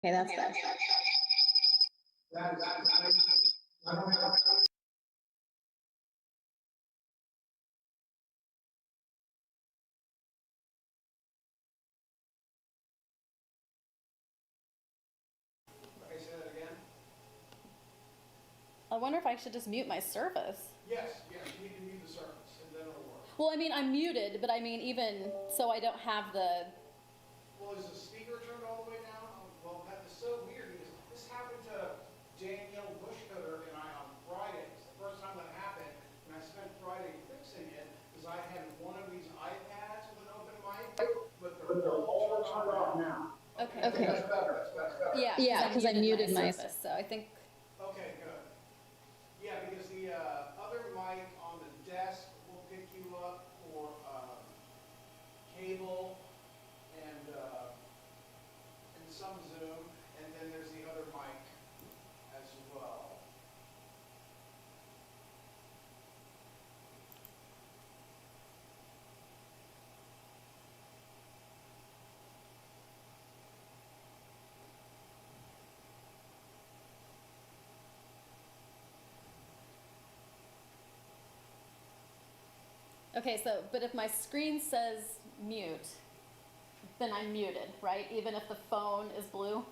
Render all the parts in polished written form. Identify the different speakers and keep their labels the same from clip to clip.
Speaker 1: Okay, that's better.
Speaker 2: Okay, say that again.
Speaker 3: I wonder if I should just mute my Surface.
Speaker 2: Yes, you need to mute the Surface, and then it'll work.
Speaker 3: Well, I mean, I'm muted, but I mean, even so, I don't have the.
Speaker 2: Well, is the speaker turned all the way down? Well, that is so weird because this happened to Danielle Bushcutter and I on Friday. It's the first time that happened, and I spent Friday fixing it because I had one of these iPads with an open mic, but they're all turned off now.
Speaker 3: Okay.
Speaker 2: That's better. That's better.
Speaker 3: Yeah, because I muted my Surface, so I think.
Speaker 2: Okay, good. Yeah, because the other mic on the desk will pick you up for cable and some Zoom, and then there's the other mic as well.
Speaker 3: Okay, so, but if my screen says mute, then I'm muted, right? Even if the phone is blue?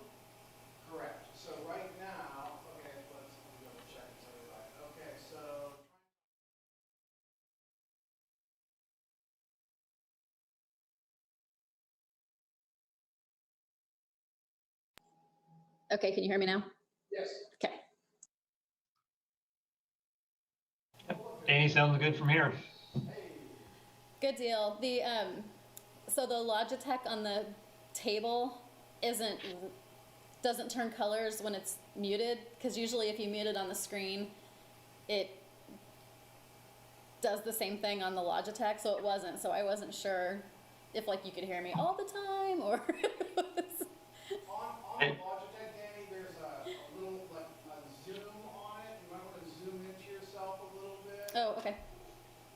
Speaker 2: Correct. So right now, okay, let's double check and tell you right. Okay, so
Speaker 1: Okay, can you hear me now?
Speaker 2: yes.
Speaker 1: Okay.
Speaker 4: Danny, sounds good from here.
Speaker 3: Good deal. The so the Logitech on the table doesn't turn colors when it's muted, because usually if you mute it on the screen, it does the same thing on the Logitech, so it wasn't. So I wasn't sure if like you could hear me all the time or.
Speaker 2: On Logitech, Danny, there's a little like a zoom on it. You might want to zoom into yourself a little bit.
Speaker 3: Oh, okay.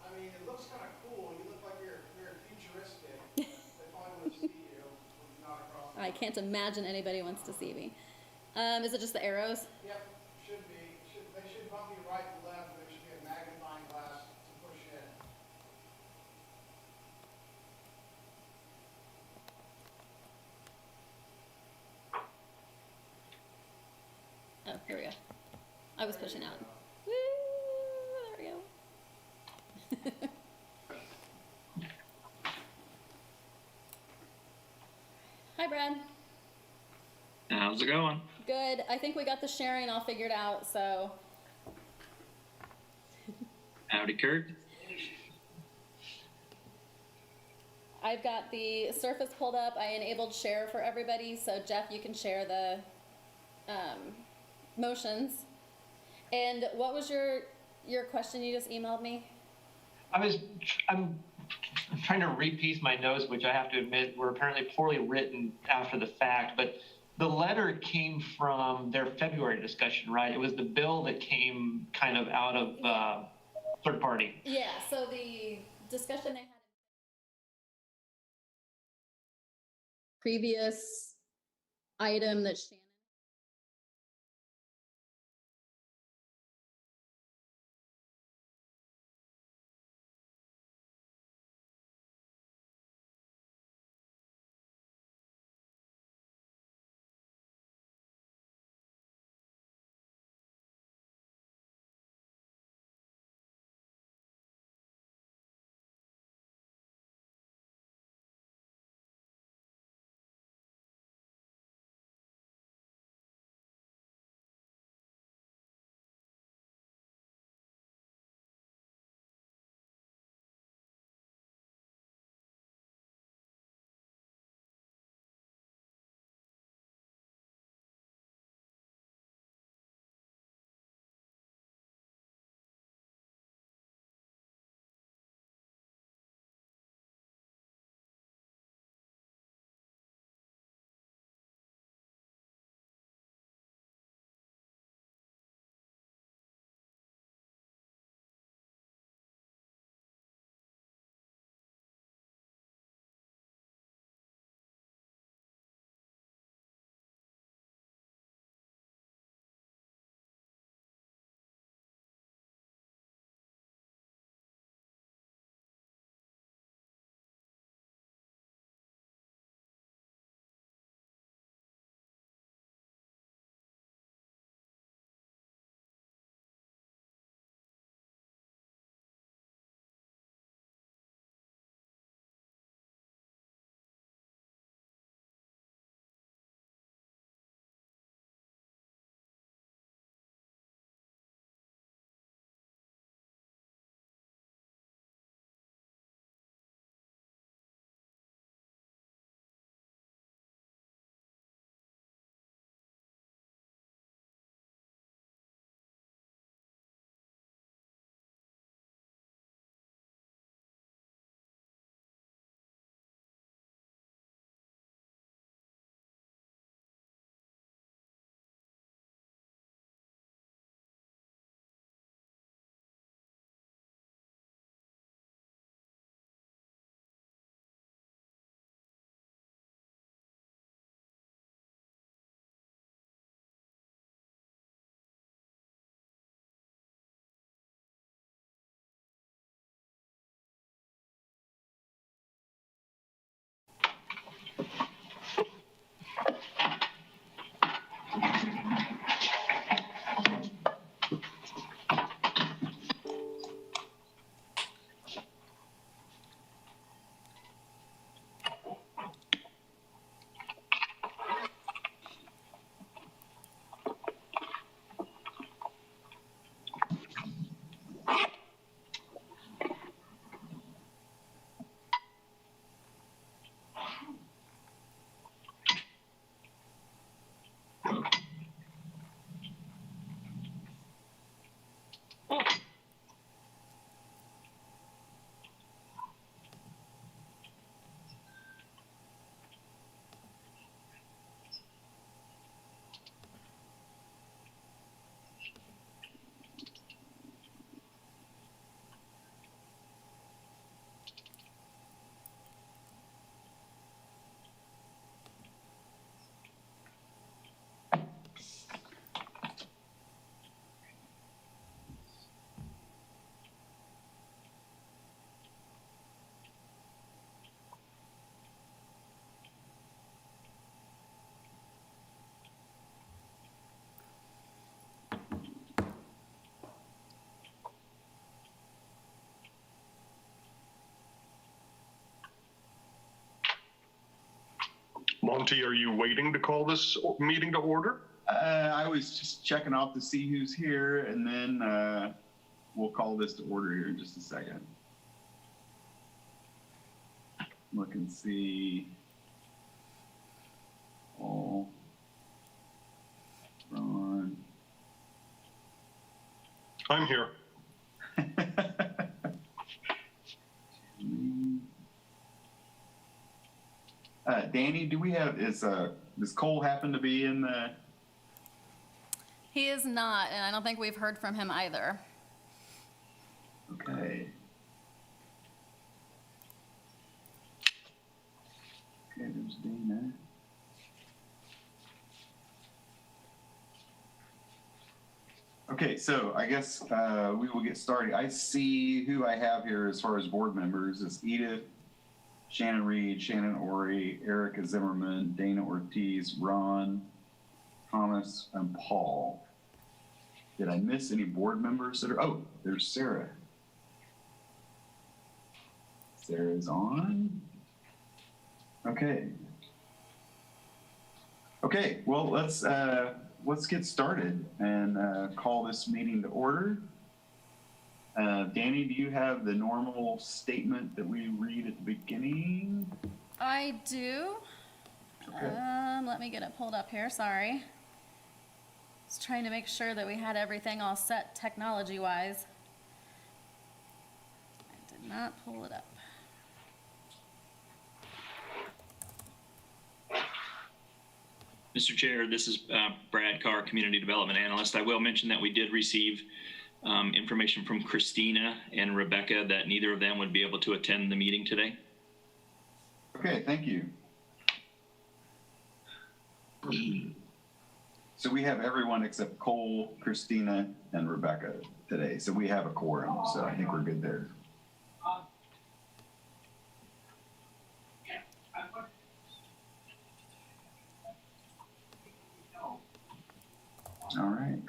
Speaker 2: I mean, it looks kind of cool. You look like you're futuristic. If I want to see you, not across the
Speaker 3: I can't imagine anybody wants to see me. Is it just the arrows?
Speaker 2: Yep, should be. They should bump you right and left, and there should be a magnifying glass to push in.
Speaker 3: Oh, here we go. I was pushing out. Woo! There we go. Hi, Brad.
Speaker 5: How's it going?
Speaker 3: Good. I think we got the sharing all figured out, so.
Speaker 5: Howdy, Kurt.
Speaker 3: I've got the Surface pulled up. I enabled share for everybody, so Jeff, you can share the motions. And what was your question you just emailed me?
Speaker 4: I'm trying to repiece my notes, which I have to admit were apparently poorly written after the fact, but the letter came from their February discussion, right? It was the bill that came kind of out of third party.
Speaker 3: Yeah, so the discussion they had.
Speaker 1: Previous item that Shannon
Speaker 6: Monty, are you waiting to call this meeting to order?
Speaker 7: I was just checking off to see who's here, and then we'll call this to order here in just a second. Look and see. All. Ron.
Speaker 6: I'm here.
Speaker 7: Danny, do we have, does Cole happen to be in the?
Speaker 3: He is not, and I don't think we've heard from him either.
Speaker 7: Okay. Okay, there's Dana. Okay, so I guess we will get started. I see who I have here as far as board members is Edith, Shannon Reed, Shannon Ori, Erica Zimmerman, Dana Ortiz, Ron, Thomas, and Paul. Did I miss any board members that are, oh, there's Sarah. Sarah's on. Okay. Okay, well, let's get started and call this meeting to order. Danny, do you have the normal statement that we read at the beginning?
Speaker 3: I do.
Speaker 7: Okay.
Speaker 3: Let me get it pulled up here, sorry. Just trying to make sure that we had everything all set technology-wise. I did not pull it up.
Speaker 5: Mr. Chair, this is Brad Carr, Community Development Analyst. I will mention that we did receive information from Christina and Rebecca that neither of them would be able to attend the meeting today.
Speaker 7: Okay, thank you. So we have everyone except Cole, Christina, and Rebecca today. So we have a quorum, so I think we're good there. All right.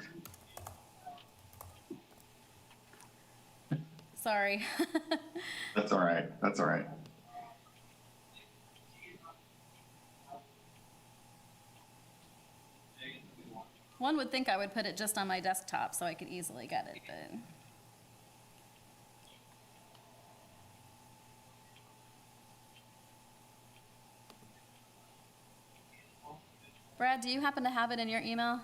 Speaker 3: Sorry.
Speaker 7: That's all right. That's all right.
Speaker 3: One would think I would put it just on my desktop so I could easily get it, but. Brad, do you happen to have it in your email?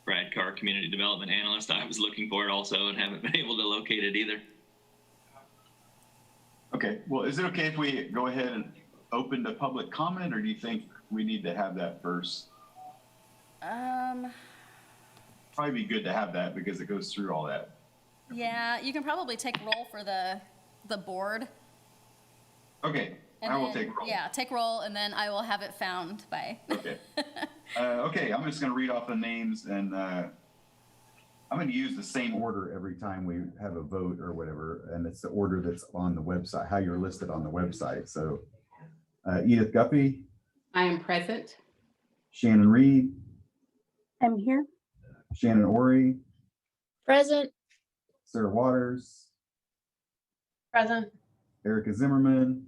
Speaker 5: Brad Carr, Community Development Analyst. I was looking for it also and haven't been able to locate it either.
Speaker 7: Okay. Well, is it okay if we go ahead and open to public comment, or do you think we need to have that first? Probably be good to have that because it goes through all that.
Speaker 3: Yeah, you can probably take roll for the board.
Speaker 7: Okay,
Speaker 3: And
Speaker 7: I will
Speaker 3: then-
Speaker 7: take roll.
Speaker 3: Yeah, take roll, and then I will have it found by.
Speaker 7: Okay. Okay, I'm just going to read off the names, and I'm going to use the same order every time we have a vote or whatever, and it's the order that's on the website, how you're listed on the website. So Edith Guppy,
Speaker 1: I am present.
Speaker 7: Shannon Reed,
Speaker 8: I'm here.
Speaker 7: Shannon Ori,
Speaker 8: Present.
Speaker 7: Sarah Waters,
Speaker 8: Present.
Speaker 7: Erica Zimmerman,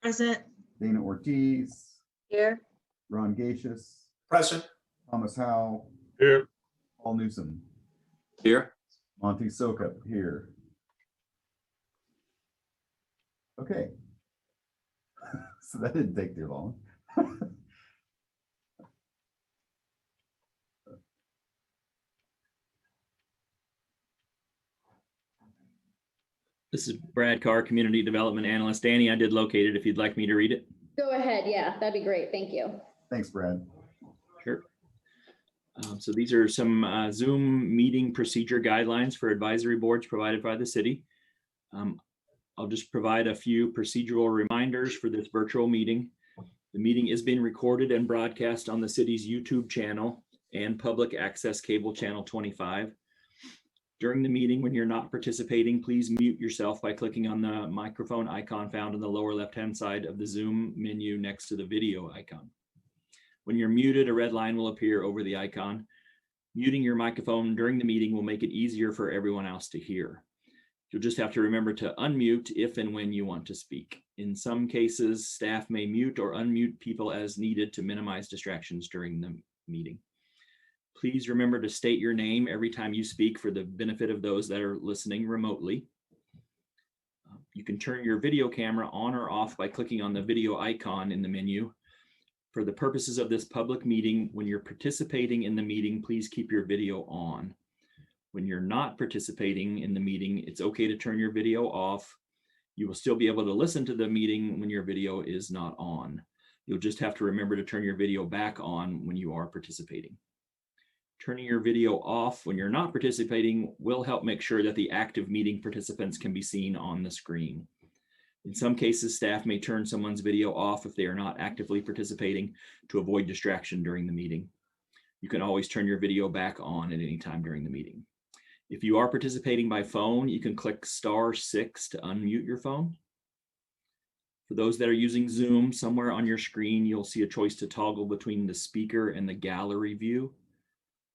Speaker 8: Present.
Speaker 7: Dana Ortiz,
Speaker 8: Here.
Speaker 7: Ron Gacious,
Speaker 2: Present.
Speaker 7: Thomas Howell,
Speaker 6: Here.
Speaker 7: Paul Newsom,
Speaker 5: Here.
Speaker 7: Monty Sokup here. Okay. So that didn't take too long.
Speaker 5: This is Brad Carr, Community Development Analyst. Danny, I did locate it if you'd like me to read it.
Speaker 1: Go ahead. Yeah, that'd be great. Thank you.
Speaker 7: Thanks, Brad.
Speaker 5: Sure. So these are some Zoom meeting procedure guidelines for advisory boards provided by the city. I'll just provide a few procedural reminders for this virtual meeting. The meeting is being recorded and broadcast on the city's YouTube channel and public access cable channel 25. During the meeting, when you're not participating, please mute yourself by clicking on the microphone icon found in the lower left-hand side of the Zoom menu next to the video icon. When you're muted, a red line will appear over the icon. Muting your microphone during the meeting will make it easier for everyone else to hear. You'll just have to remember to unmute if and when you want to speak. In some cases, staff may mute or unmute people as needed to minimize distractions during the meeting. Please remember to state your name every time you speak for the benefit of those that are listening remotely. You can turn your video camera on or off by clicking on the video icon in the menu. For the purposes of this public meeting, when you're participating in the meeting, please keep your video on. When you're not participating in the meeting, it's okay to turn your video off. You will still be able to listen to the meeting when your video is not on. You'll just have to remember to turn your video back on when you are participating. Turning your video off when you're not participating will help make sure that the active meeting participants can be seen on the screen. In some cases, staff may turn someone's video off if they are not actively participating to avoid distraction during the meeting. You can always turn your video back on at any time during the meeting. If you are participating by phone, you can click *6 to unmute your phone. For those that are using Zoom, somewhere on your screen, you'll see a choice to toggle between the speaker and the gallery view.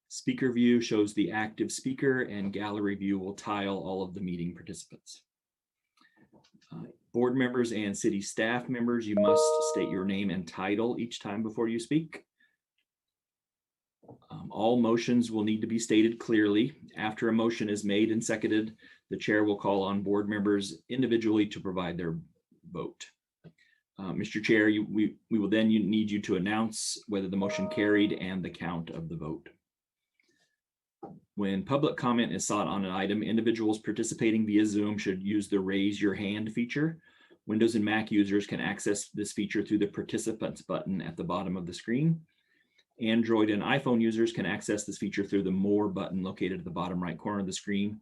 Speaker 5: Speaker view shows the active speaker, and gallery view will tile all of the meeting participants. Board members and city staff members, you must state your name and title each time before you speak. All motions will need to be stated clearly. After a motion is made and seconded, the chair will call on board members individually to provide their vote. Mr. Chair, we will then need you to announce whether the motion carried and the count of the vote. When public comment is sought on an item, individuals participating via Zoom should use the raise your hand feature. Windows and Mac users can access this feature through the participants button at the bottom of the screen. Android and iPhone users can access this feature through the More button located at the bottom right corner of the screen.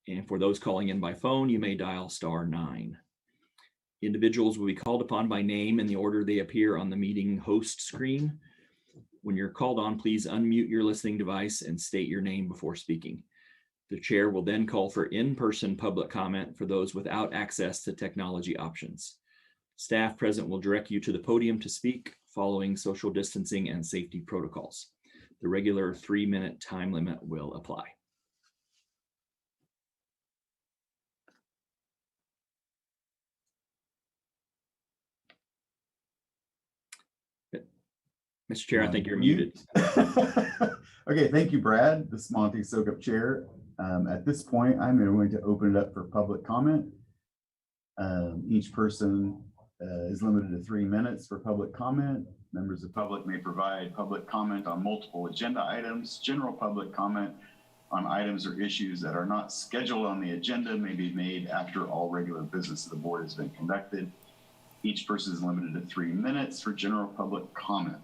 Speaker 5: And for those calling in by phone, you may dial *9. Individuals will be called upon by name in the order they appear on the meeting host screen. When you're called on, please unmute your listening device and state your name before speaking. The chair will then call for in-person public comment for those without access to technology options. Staff present will direct you to the podium to speak, following social distancing and safety protocols. The regular 3-minute time limit will apply. Mr. Chair, I think you're muted.
Speaker 7: Okay, thank you, Brad. This is Monty Sokup Chair. At this point, I'm going to open it up for public comment. Each person is limited to 3 minutes for public comment. Members of the public may provide public comment on multiple agenda items. General public comment on items or issues that are not scheduled on the agenda may be made after all regular business of the board has been conducted. Each person is limited to 3 minutes for general public comment.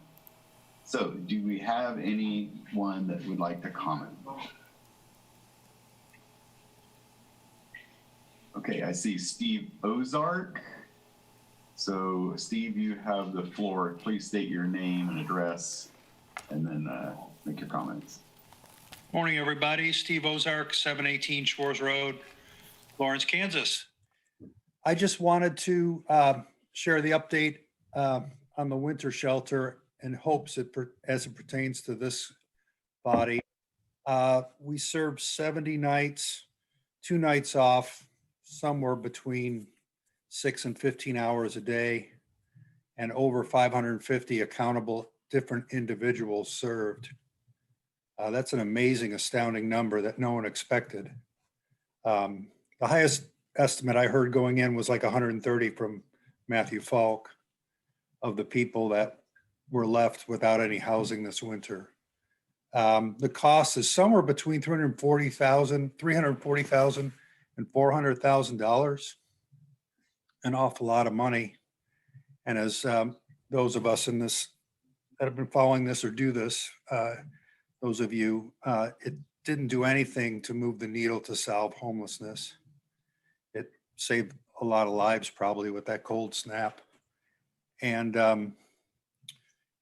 Speaker 7: So, do we have anyone that would like to comment? Okay, I see Steve Ozark. So, Steve, you have the floor. Please state your name and address, and then make your comments.
Speaker 9: Morning, everybody. Steve Ozark, 718 Shores Road, Lawrence, Kansas.
Speaker 10: I just wanted to share the update on the winter shelter in hopes as it pertains to this body. We served 70 nights, 2 nights off, somewhere between 6 and 15 hours a day, and over 550 accountable different individuals served. That's an amazing, astounding number that no one expected. The highest estimate I heard going in was like 130 from Matthew Falk of the people that were left without any housing this winter. The cost is somewhere between $340,000 and $400,000, an awful lot of money. And as those of us in this that have been following this or do this, those of you, it didn't do anything to move the needle to solve homelessness. It saved a lot of lives probably with that cold snap. And,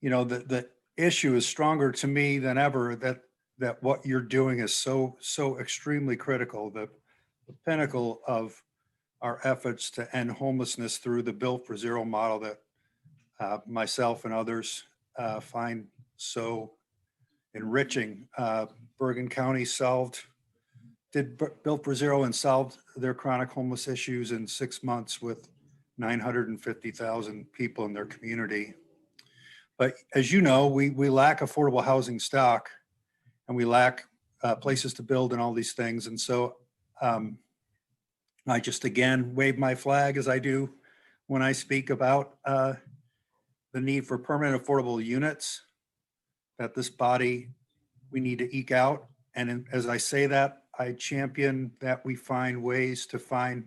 Speaker 10: you know, the issue is stronger to me than ever that what you're doing is so extremely critical. The pinnacle of our efforts to end homelessness through the Built for Zero model that myself and others find so enriching. Bergen County solved Built for Zero and solved their chronic homeless issues in 6 months with 950,000 people in their community. But as you know, we lack affordable housing stock, and we lack places to build and all these things. And so I just again wave my flag, as I do when I speak about the need for permanent affordable units that this body, we need to eke out. And as I say that, I champion that we find ways to find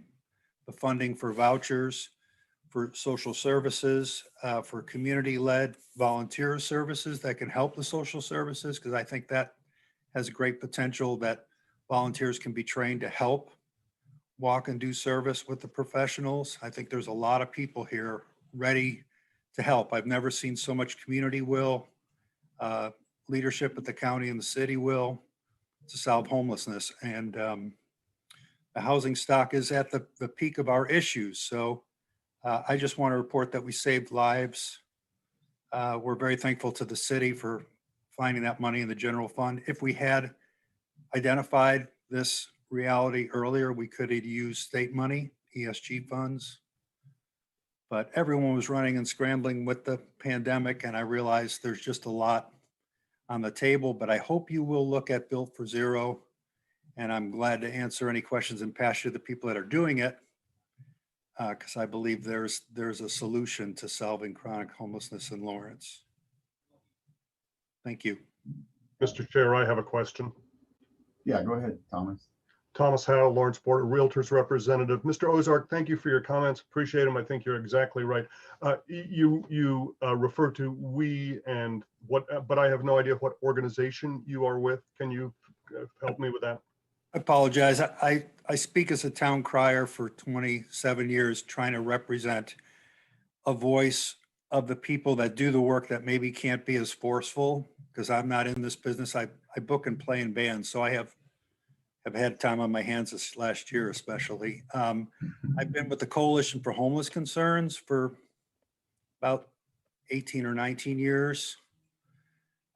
Speaker 10: the funding for vouchers, for social services, for community-led volunteer services that can help the social services, because I think that has great potential, that volunteers can be trained to help walk and do service with the professionals. I think there's a lot of people here ready to help. I've never seen so much community will, leadership at the county and the city will, to solve homelessness. And the housing stock is at the peak of our issues. So I just want to report that we saved lives. We're very thankful to the city for finding that money in the general fund. If we had identified this reality earlier, we could have used state money, ESG funds. But everyone was running and scrambling with the pandemic, and I realized there's just a lot on the table. But I hope you will look at Built for Zero, and I'm glad to answer any questions and pass you the people that are doing it, because I believe there's a solution to solving chronic homelessness in Lawrence. Thank you.
Speaker 6: Mr. Chair, I have a question.
Speaker 7: Yeah, go ahead, Thomas.
Speaker 6: Thomas Howe, Lawrence Board of Realtors representative. Mr. Ozark, thank you for your comments. Appreciate them. I think you're exactly right. You refer to we and what, but I have no idea what organization you are with. Can you help me with that?
Speaker 10: I apologize. I speak as a town crier for 27 years, trying to represent a voice of the people that do the work that maybe can't be as forceful, because I'm not in this business. I book and play in bands, so I have had time on my hands this last year, especially. I've been with the Coalition for Homeless Concerns for about 18 or 19 years.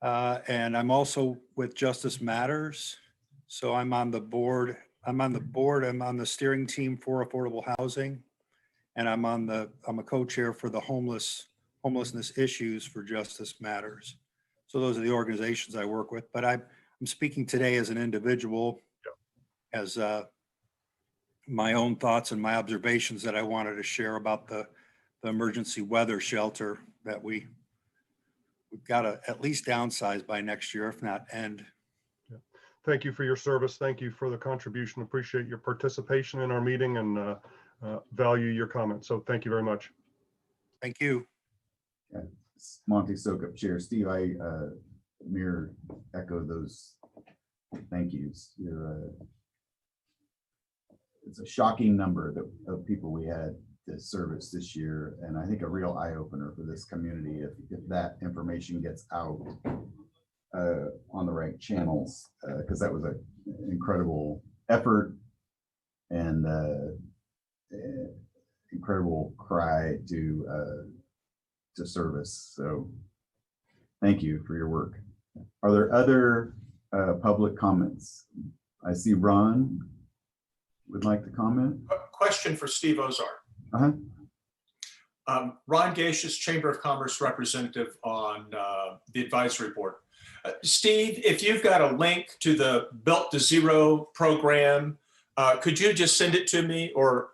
Speaker 10: And I'm also with Justice Matters. So I'm on the board. I'm on the steering team for affordable housing. And I'm a co-chair for the homelessness issues for Justice Matters. So those are the organizations I work with. But I'm speaking today as an individual, as my own thoughts and my observations that I wanted to share about the emergency weather shelter that we've got to at least downsize by next year, if not end.
Speaker 6: Thank you for your service. Thank you for the contribution. Appreciate your participation in our meeting and value your comments. So thank you very much.
Speaker 10: Thank you.
Speaker 7: Yeah. Monty Sokup, Chair. Steve, I mirror echo those thank yous. It's a shocking number of people we had to service this year, and I think a real eye opener for this community if that information gets out on the right channels, because that was an incredible effort and incredible cry to service. So thank you for your work. Are there other public comments? I see Ron would like to comment.
Speaker 11: A question for Steve Ozark. Ron Gacious, Chamber of Commerce representative on the advisory board. Steve, if you've got a link to the Built to Zero program, could you just send it to me or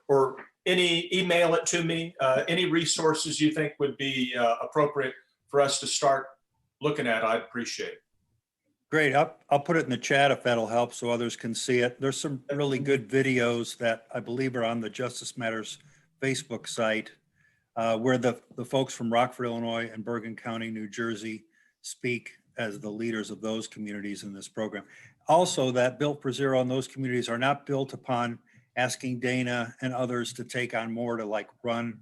Speaker 11: email it to me? Any resources you think would be appropriate for us to start looking at, I'd appreciate it.
Speaker 10: Great. I'll put it in the chat if that'll help so others can see it. There's some really good videos that I believe are on the Justice Matters Facebook site where the folks from Rockford, Illinois and Bergen County, New Jersey speak as the leaders of those communities in this program. Also, that Built for Zero in those communities are not built upon asking Dana and others to take on more to like run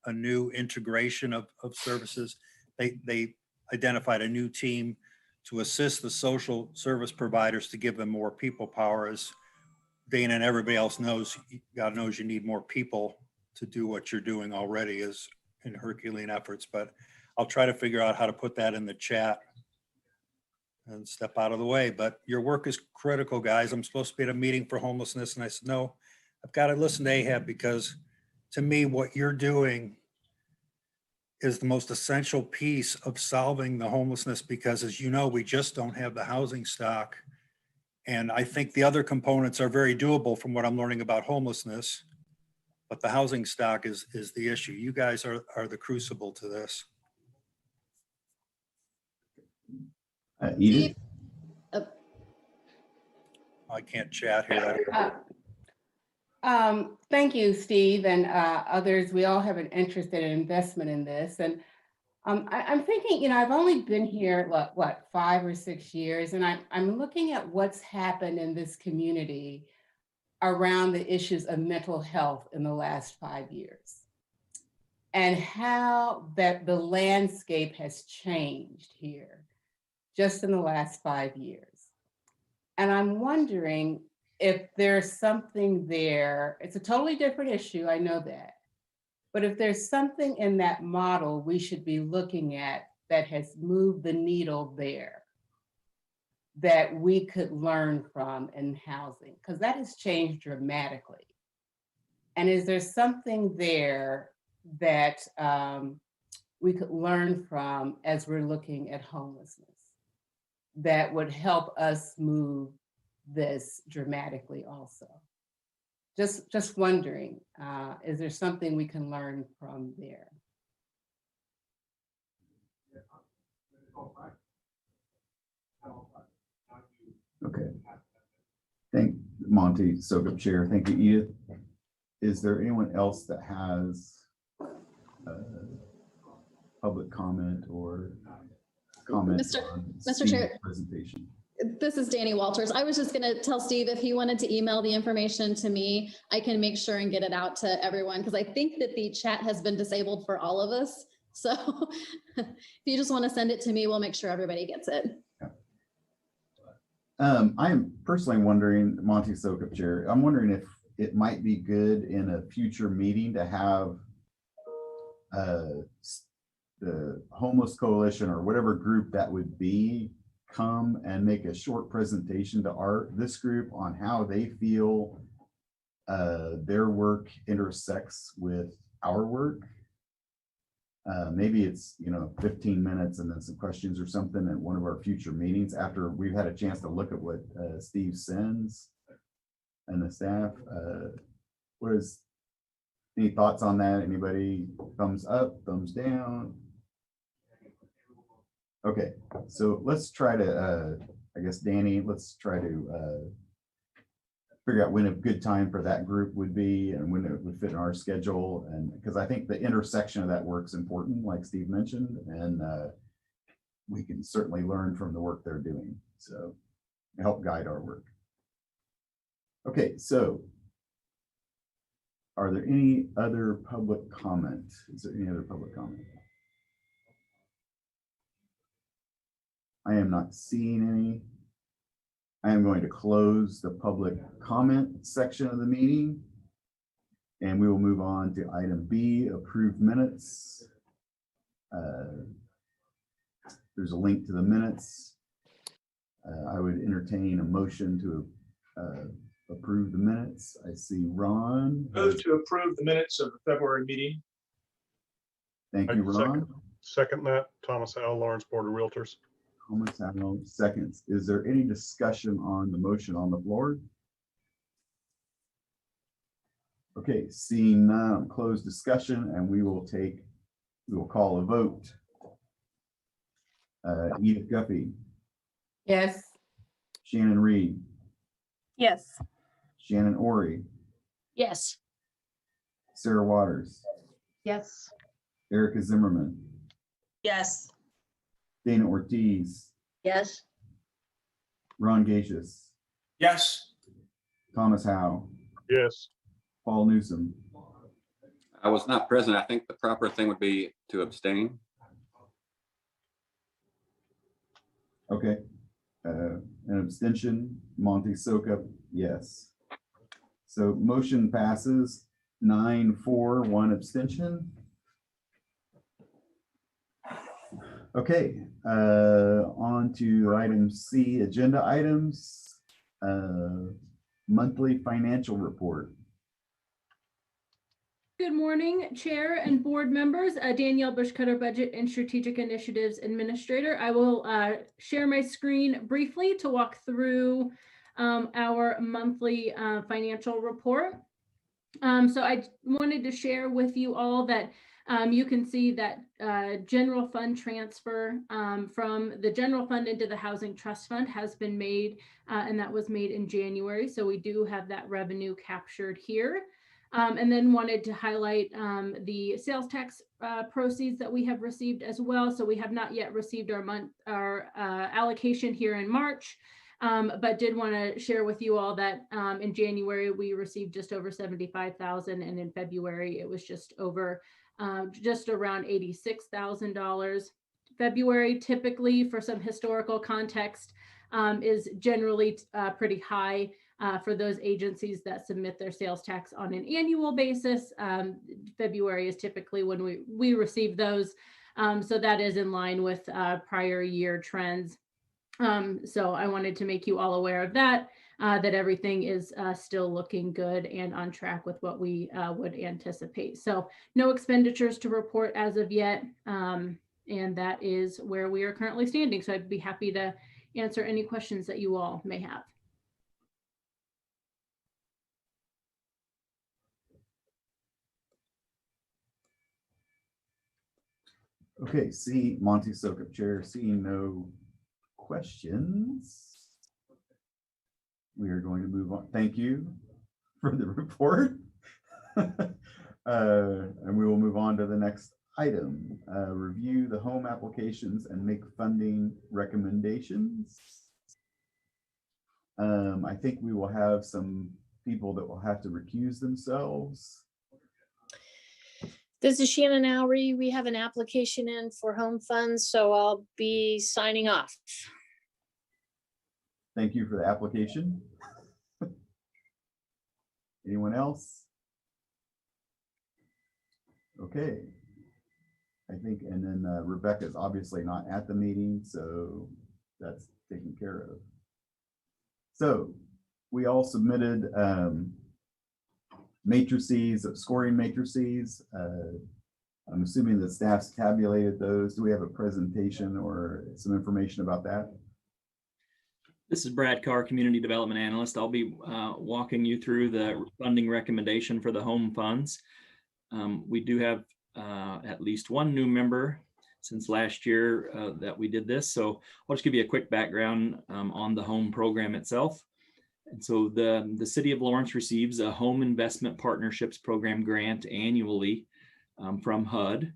Speaker 10: a new integration of services. They identified a new team to assist the social service providers to give them more people power. As Dana and everybody else knows, God knows you need more people to do what you're doing already is in Herculean efforts, but I'll try to figure out how to put that in the chat and step out of the way, but your work is critical, guys. I'm supposed to be at a meeting for homelessness. And I said, no, I've got to listen to Ahab because to me, what you're doing is the most essential piece of solving the homelessness because as you know, we just don't have the housing stock. And I think the other components are very doable from what I'm learning about homelessness, but the housing stock is the issue. You guys are the crucible to this.
Speaker 7: Edith?
Speaker 10: I can't chat here.
Speaker 12: Thank you, Steve, and others. We all have an interest and an investment in this. And I'm thinking, I've only been here, what, 5 or 6 years, and I'm looking at what's happened in this community around the issues of mental health in the last 5 years and how that the landscape has changed here just in the last 5 years. And I'm wondering if there's something there. It's a totally different issue, I know that. But if there's something in that model we should be looking at that has moved the needle there that we could learn from in housing, because that has changed dramatically. And is there something there that we could learn from as we're looking at homelessness that would help us move this dramatically also? Just wondering, is there something we can learn from there?
Speaker 7: Okay. Thank Monty, Sokup Chair. Thank you, Edith. Is there anyone else that has public comment or comment on
Speaker 3: Mr.
Speaker 7: Steve's
Speaker 3: Chair.
Speaker 7: presentation?
Speaker 3: This is Danny Walters. I was just going to tell Steve if he wanted to email the information to me, I can make sure and get it out to everyone because I think that the chat has been disabled for all of us. So if you just want to send it to me, we'll make sure everybody gets it.
Speaker 7: I'm personally wondering, Monty Sokup Chair, I'm wondering if it might be good in a future meeting to have the Homeless Coalition or whatever group that would be come and make a short presentation to this group on how they feel their work intersects with our work. Maybe it's 15 minutes and then some questions or something at one of our future meetings after we've had a chance to look at what Steve sends and the staff. Any thoughts on that? Anybody? Thumbs up, thumbs down? Okay, so let's try to, I guess, Danny, let's try to figure out when a good time for that group would be and when it would fit in our schedule. And because I think the intersection of that work's important, like Steve mentioned, and we can certainly learn from the work they're doing. So help guide our work. Okay, so are there any other public comment? Is there any other public comment? I am not seeing any. I am going to close the public comment section of the meeting. And we will move on to item B, approved minutes. There's a link to the minutes. I would entertain a motion to approve the minutes. I see Ron.
Speaker 11: Move to approve the minutes of the February meeting.
Speaker 7: Thank you, Ron.
Speaker 6: Second that, Thomas Howell, Lawrence Board of Realtors.
Speaker 7: Thomas Howell, seconds. Is there any discussion on the motion on the floor? Okay, seeing none, closed discussion, and we will call a vote. Edith Guppy,
Speaker 12: Yes.
Speaker 7: Shannon Reed,
Speaker 8: Yes.
Speaker 7: Shannon Ori,
Speaker 8: Yes.
Speaker 7: Sarah Waters,
Speaker 8: Yes.
Speaker 7: Erica Zimmerman,
Speaker 8: Yes.
Speaker 7: Dana Ortiz,
Speaker 8: Yes.
Speaker 7: Ron Gacious,
Speaker 11: Yes.
Speaker 7: Thomas Howe,
Speaker 6: Yes.
Speaker 7: Paul Newsome.
Speaker 13: I was not present. I think the proper thing would be to abstain.
Speaker 7: Okay. An abstention, Monty Sokup, yes. So motion passes 9-4, 1 abstention. Okay, on to item C, agenda items, monthly financial report.
Speaker 14: Good morning, Chair and board members. Danielle Bushcutter, Budget and Strategic Initiatives Administrator. I will share my screen briefly to walk through our monthly financial report. So I wanted to share with you all that you can see that general fund transfer from the general fund into the housing trust fund has been made, and that was made in January. So we do have that revenue captured here. And then wanted to highlight the sales tax proceeds that we have received as well. So we have not yet received our allocation here in March, but did want to share with you all that in January we received just over 75,000, and in February it was just around $86,000. February, typically, for some historical context, is generally pretty high. For those agencies that submit their sales tax on an annual basis. February is typically when we receive those. So that is in line with prior year trends. So I wanted to make you all aware of that, that everything is still looking good and on track with what we would anticipate. So no expenditures to report as of yet. And that is where we are currently standing. So I'd be happy to answer any questions that you all may have.
Speaker 7: Okay, Monty Sokup, Chair, seeing no questions. We are going to move on. Thank you for the report. And we will move on to the next item. Review the home applications and make funding recommendations. I think we will have some people that will have to recuse themselves.
Speaker 8: This is Shannon Oury. We have an application in for home funds, so I'll be signing off.
Speaker 7: Thank you for the application. Anyone else? Okay. I think, and then Rebecca is obviously not at the meeting, so that's taken care of. So we all submitted matrices, scoring matrices. I'm assuming the staff's tabulated those. Do we have a presentation or some information about that?
Speaker 5: This is Brad Carr, Community Development Analyst. I'll be walking you through the funding recommendation for the home funds. We do have at least one new member since last year that we did this. So I'll just give you a quick background on the home program itself. And so the City of Lawrence receives a Home Investment Partnerships Program grant annually from HUD.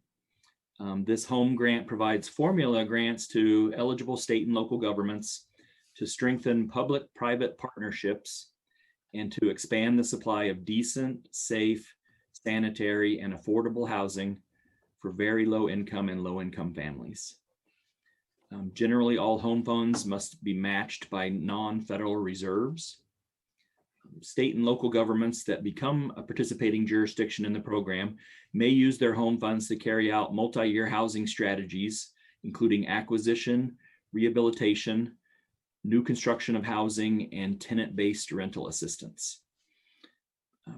Speaker 5: This home grant provides formula grants to eligible state and local governments to strengthen public-private partnerships and to expand the supply of decent, safe, sanitary, and affordable housing for very low income and low income families. Generally, all home funds must be matched by non-federal reserves. State and local governments that become a participating jurisdiction in the program may use their home funds to carry out multi-year housing strategies, including acquisition, rehabilitation, new construction of housing, and tenant-based rental assistance.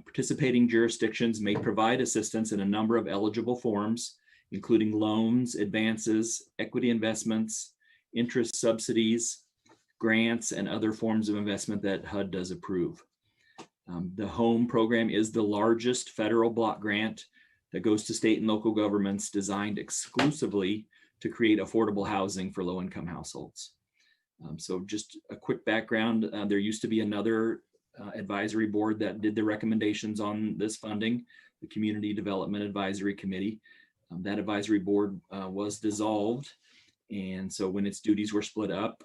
Speaker 5: Participating jurisdictions may provide assistance in a number of eligible forms, including loans, advances, equity investments, interest subsidies, grants, and other forms of investment that HUD does approve. The home program is the largest federal block grant that goes to state and local governments designed exclusively to create affordable housing for low-income households. So just a quick background, there used to be another advisory board that did the recommendations on this funding, the Community Development Advisory Committee. That advisory board was dissolved. And so when its duties were split up,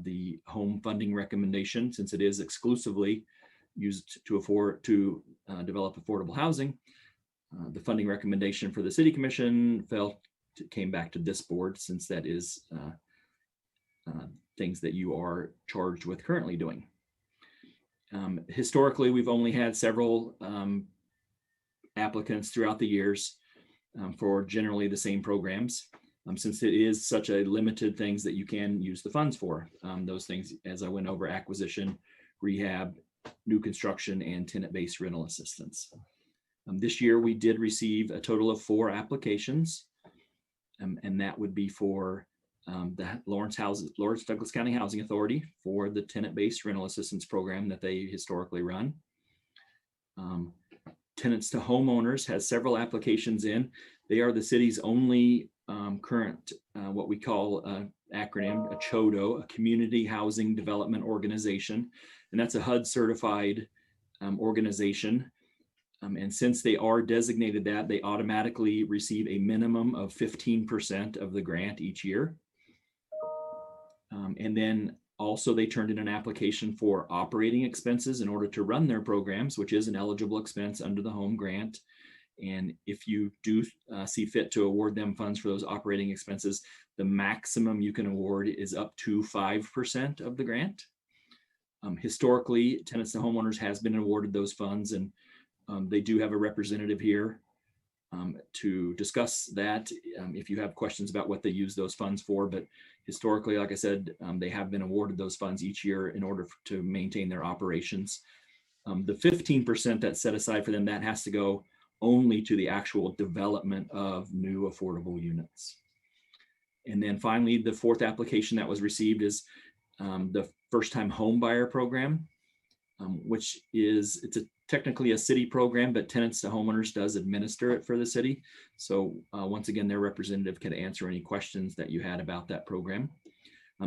Speaker 5: the home funding recommendation, since it is exclusively used to develop affordable housing, the funding recommendation for the City Commission came back to this board, since that is things that you are charged with currently doing. Historically, we've only had several applicants throughout the years for generally the same programs. since it is such a limited things that you can use the funds for. Those things, as I went over, acquisition, rehab, new construction, and tenant-based rental assistance. This year, we did receive a total of 4 applications, and that would be for the Lawrence Douglas County Housing Authority for the tenant-based rental assistance program that they historically run. Tenants to Homeowners has several applications in. They are the city's only current, what we call acronym, a CHODO, a Community Housing Development Organization. And that's a HUD certified organization. And since they are designated that, they automatically receive a minimum of 15% of the grant each year. And then also they turned in an application for operating expenses in order to run their programs, which is an eligible expense under the home grant. And if you do see fit to award them funds for those operating expenses, the maximum you can award is up to 5% of the grant. Historically, Tenants to Homeowners has been awarded those funds, and they do have a representative here to discuss that if you have questions about what they use those funds for. But historically, like I said, they have been awarded those funds each year in order to maintain their operations. The 15% that's set aside for them, that has to go only to the actual development of new affordable units. And then finally, the 4th application that was received is the first-time home buyer program, which is, technically a city program, but Tenants to Homeowners does administer it for the city. So once again, their representative can answer any questions that you had about that program.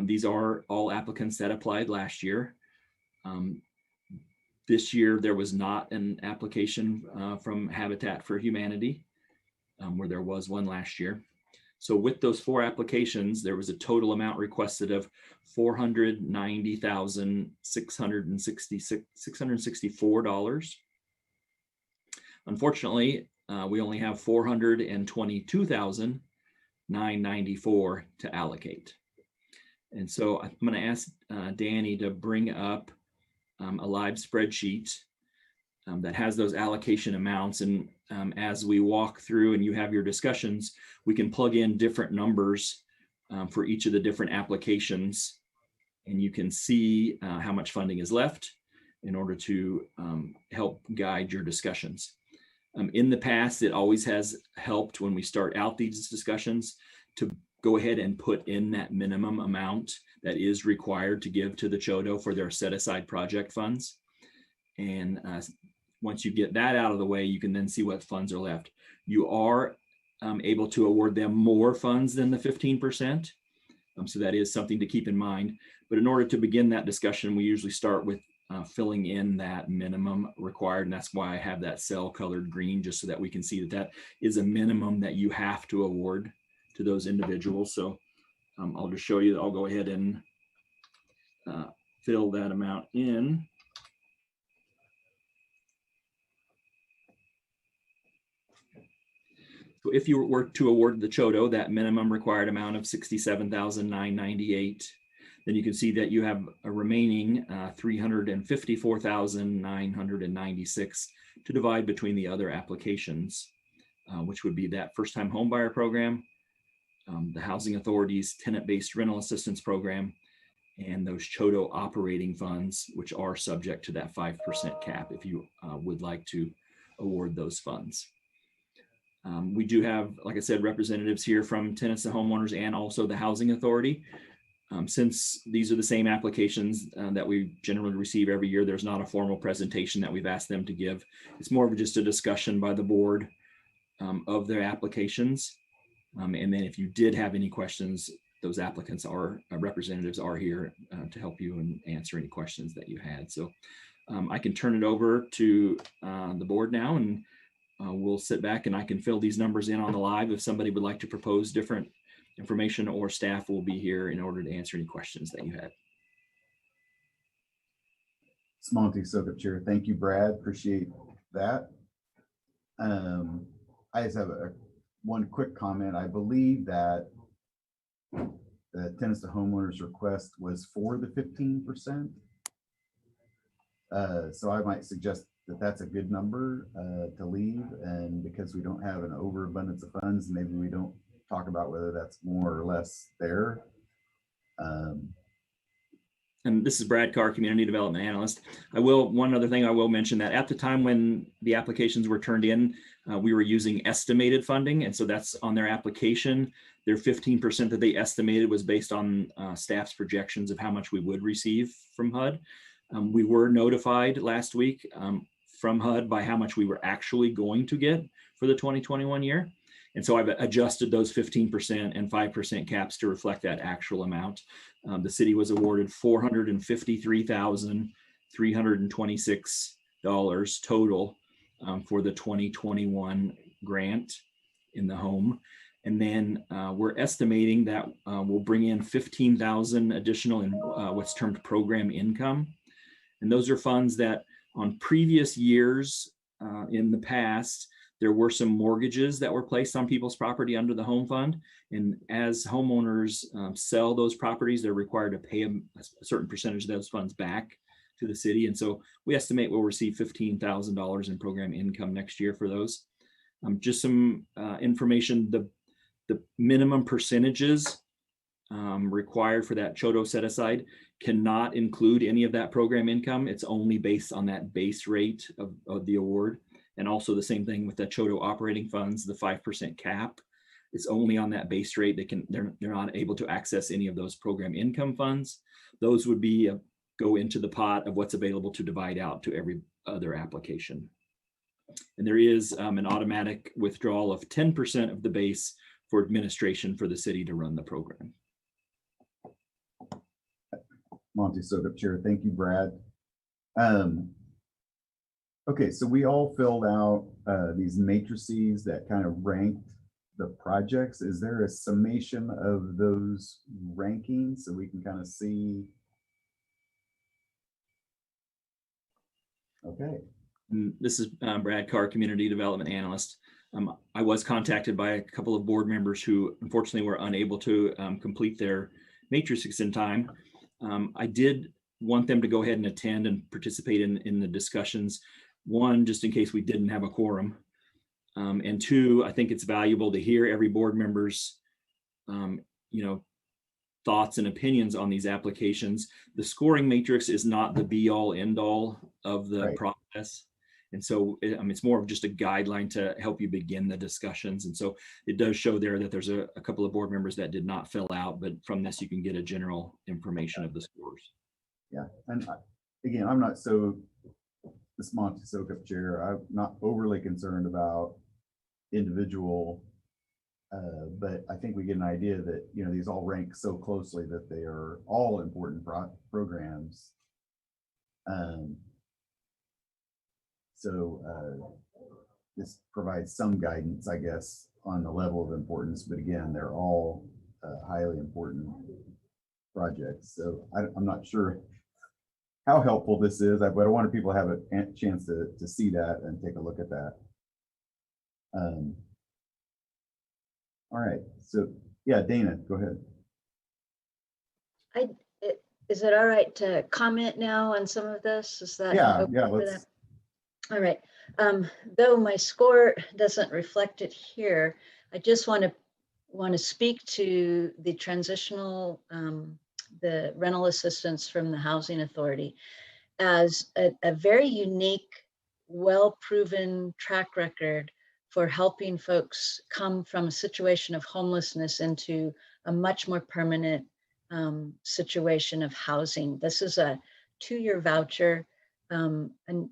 Speaker 5: These are all applicants that applied last year. This year, there was not an application from Habitat for Humanity, where there was one last year. So with those 4 applications, there was a total amount requested of $490,664. Unfortunately, we only have $422,994 to allocate. And so I'm going to ask Danny to bring up a live spreadsheet that has those allocation amounts. And as we walk through and you have your discussions, we can plug in different numbers for each of the different applications. And you can see how much funding is left in order to help guide your discussions. In the past, it always has helped when we start out these discussions to go ahead and put in that minimum amount that is required to give to the CHODO for their set aside project funds. And once you get that out of the way, you can then see what funds are left. You are able to award them more funds than the 15%. So that is something to keep in mind. But in order to begin that discussion, we usually start with filling in that minimum required. And that's why I have that cell colored green, just so that we can see that that is a minimum that you have to award to those individuals. So I'll just show you, I'll go ahead and fill that amount in. So if you were to award the CHODO that minimum required amount of $67,998, then you can see that you have a remaining $354,996 to divide between the other applications, which would be that first-time homebuyer program, the Housing Authority's tenant-based rental assistance program, and those CHODO operating funds, which are subject to that 5% cap if you would like to award those funds. We do have, like I said, representatives here from Tenants to Homeowners and also the Housing Authority. Since these are the same applications that we generally receive every year, there's not a formal presentation that we've asked them to give. It's more of just a discussion by the board of their applications. And then if you did have any questions, those applicants are, representatives are here to help you and answer any questions that you had. So I can turn it over to the board now, and we'll sit back and I can fill these numbers in on the live if somebody would like to propose different information, or staff will be here in order to answer any questions that you had.
Speaker 7: Monty Sokup Chair. Thank you, Brad. Appreciate that. I just have one quick comment. I believe that the Tenants to Homeowners request was for the 15%. So I might suggest that that's a good number to leave, and because we don't have an overabundance of funds, maybe we don't talk about whether that's more or less there.
Speaker 5: And this is Brad Carr, Community Development Analyst. One other thing I will mention that at the time when the applications were turned in, we were using estimated funding. And so that's on their application. Their 15% that they estimated was based on staff's projections of how much we would receive from HUD. We were notified last week from HUD by how much we were actually going to get for the 2021 year. And so I've adjusted those 15% and 5% caps to reflect that actual amount. The city was awarded $453,326 total for the 2021 grant in the home. And then we're estimating that we'll bring in 15,000 additional in what's termed program income. And those are funds that on previous years in the past, there were some mortgages that were placed on people's property under the home fund. And as homeowners sell those properties, they're required to pay a certain percentage of those funds back to the city. And so we estimate we'll receive $15,000 in program income next year for those. Just some information, the minimum percentages required for that CHOTO set aside cannot include any of that program income. It's only based on that base rate of the award. And also the same thing with the CHOTO operating funds, the 5% cap. It's only on that base rate. They're not able to access any of those program income funds. Those would be go into the pot of what's available to divide out to every other application. And there is an automatic withdrawal of 10% of the base for administration for the city to run the program.
Speaker 7: Monty Sokup, Chair. Thank you, Brad. Okay, so we all filled out these matrices that kind of ranked the projects. Is there a summation of those rankings so we can kind of see? Okay.
Speaker 5: This is Brad Carr, Community Development Analyst. I was contacted by a couple of board members who unfortunately were unable to complete their matrices in time. I did want them to go ahead and attend and participate in the discussions. One, just in case we didn't have a quorum. And two, I think it's valuable to hear every board member's, thoughts and opinions on these applications. The scoring matrix is not the be all end all of the process. And so it's more of just a guideline to help you begin the discussions. And so it does show there that there's a couple of board members that did not fill out, but from this you can get a general information of the scores.
Speaker 7: Yeah, and again, I'm not so, this Monty Sokup Chair, I'm not overly concerned about individual, but I think we get an idea that, these all rank so closely that they are all important programs. So this provides some guidance, I guess, on the level of importance, but again, they're all highly important projects. So I'm not sure how helpful this is, but I wanted people to have a chance to see that and take a look at that. All right, so yeah, Dana, go ahead.
Speaker 15: Is it all right to comment now on some of this? Is that
Speaker 7: yeah,
Speaker 15: okay
Speaker 7: yeah,
Speaker 15: for
Speaker 7: let's.
Speaker 15: that? All right. Though my score doesn't reflect it here, I just want to speak to the transitional, the rental assistance from the Housing Authority as a very unique, well-proven track record for helping folks come from a situation of homelessness into a much more permanent situation of housing. This is a 2-year voucher, and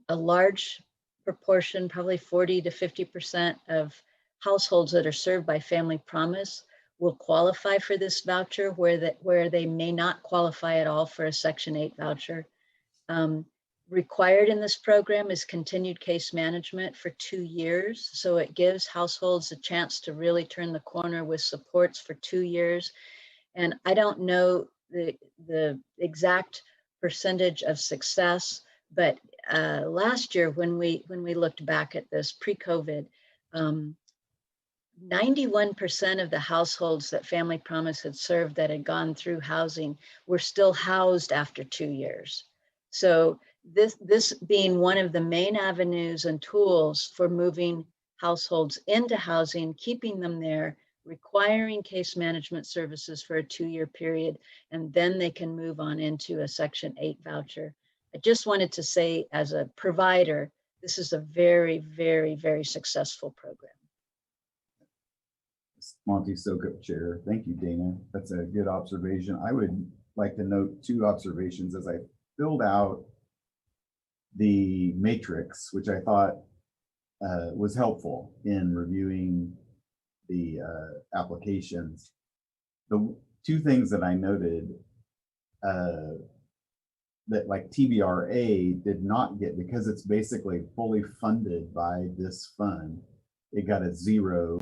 Speaker 15: a large proportion, probably 40 to 50% of households that are served by Family Promise will qualify for this voucher, where they may not qualify at all for a Section 8 voucher. Required in this program is continued case management for 2 years. So it gives households a chance to really turn the corner with supports for 2 years. And I don't know the exact percentage of success, but last year when we looked back at this pre-COVID, 91% of the households that Family Promise had served that had gone through housing were still housed after 2 years. So this being one of the main avenues and tools for moving households into housing, keeping them there requiring case management services for a 2-year period, and then they can move on into a Section 8 voucher. I just wanted to say, as a provider, this is a very, very, very successful program.
Speaker 7: Monty Sokup, Chair. Thank you, Dana. That's a good observation. I would like to note 2 observations as I filled out the matrix, which I thought was helpful in reviewing the applications. The 2 things that I noted that like TBRA did not get, because it's basically fully funded by this fund, it got a 0,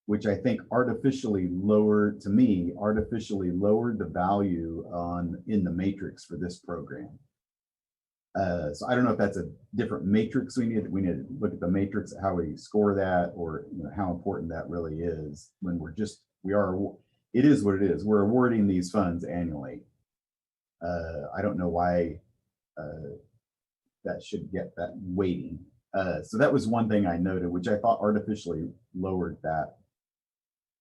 Speaker 7: which I think artificially lowered the value in the matrix for this program. So I don't know if that's a different matrix we need to look at the matrix, how we score that, or how important that really is when it is what it is. We're awarding these funds annually. I don't know why that should get that weighting. So that was one thing I noted, which I thought artificially lowered that.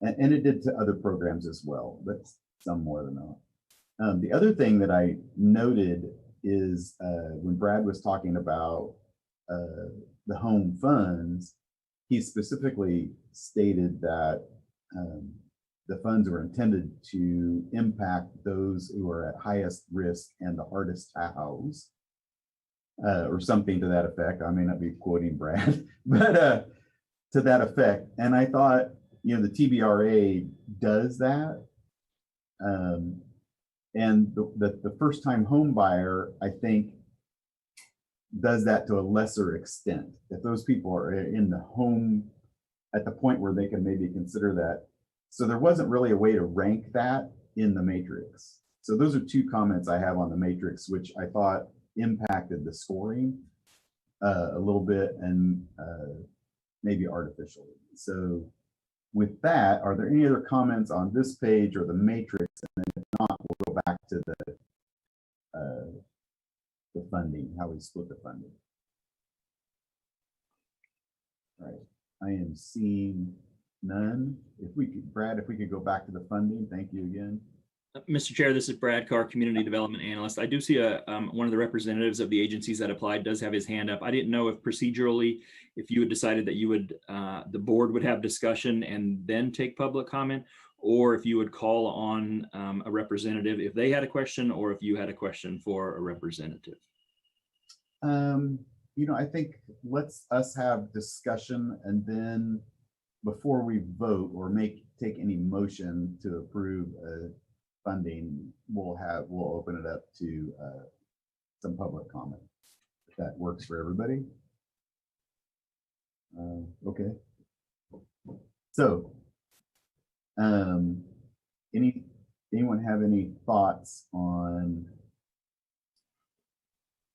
Speaker 7: And it did to other programs as well, but some more than that. The other thing that I noted is when Brad was talking about the home funds, he specifically stated that the funds were intended to impact those who are at highest risk and the hardest to house, or something to that effect. I may not be quoting Brad, but to that effect. And I thought, the TBRA does that. And the first-time home buyer, I think, does that to a lesser extent. If those people are in the home at the point where they can maybe consider that. So there wasn't really a way to rank that in the matrix. So those are 2 comments I have on the matrix, which I thought impacted the scoring a little bit and maybe artificially. So with that, are there any other comments on this page or the matrix? And then if not, we'll go back to the funding, how we split the funding. All right, I am seeing none. If we could, Brad, if we could go back to the funding, thank you again.
Speaker 5: Mr. Chair, this is Brad Carr, Community Development Analyst. I do see one of the representatives of the agencies that applied does have his hand up. I didn't know if procedurally, if you had decided that you would, the board would have discussion and then take public comment, or if you would call on a representative if they had a question, or if you had a question for a representative.
Speaker 7: I think let's us have discussion, and then before we vote or take any motion to approve funding, we'll open it up to some public comment, if that works for everybody. Okay. So, anyone have any thoughts on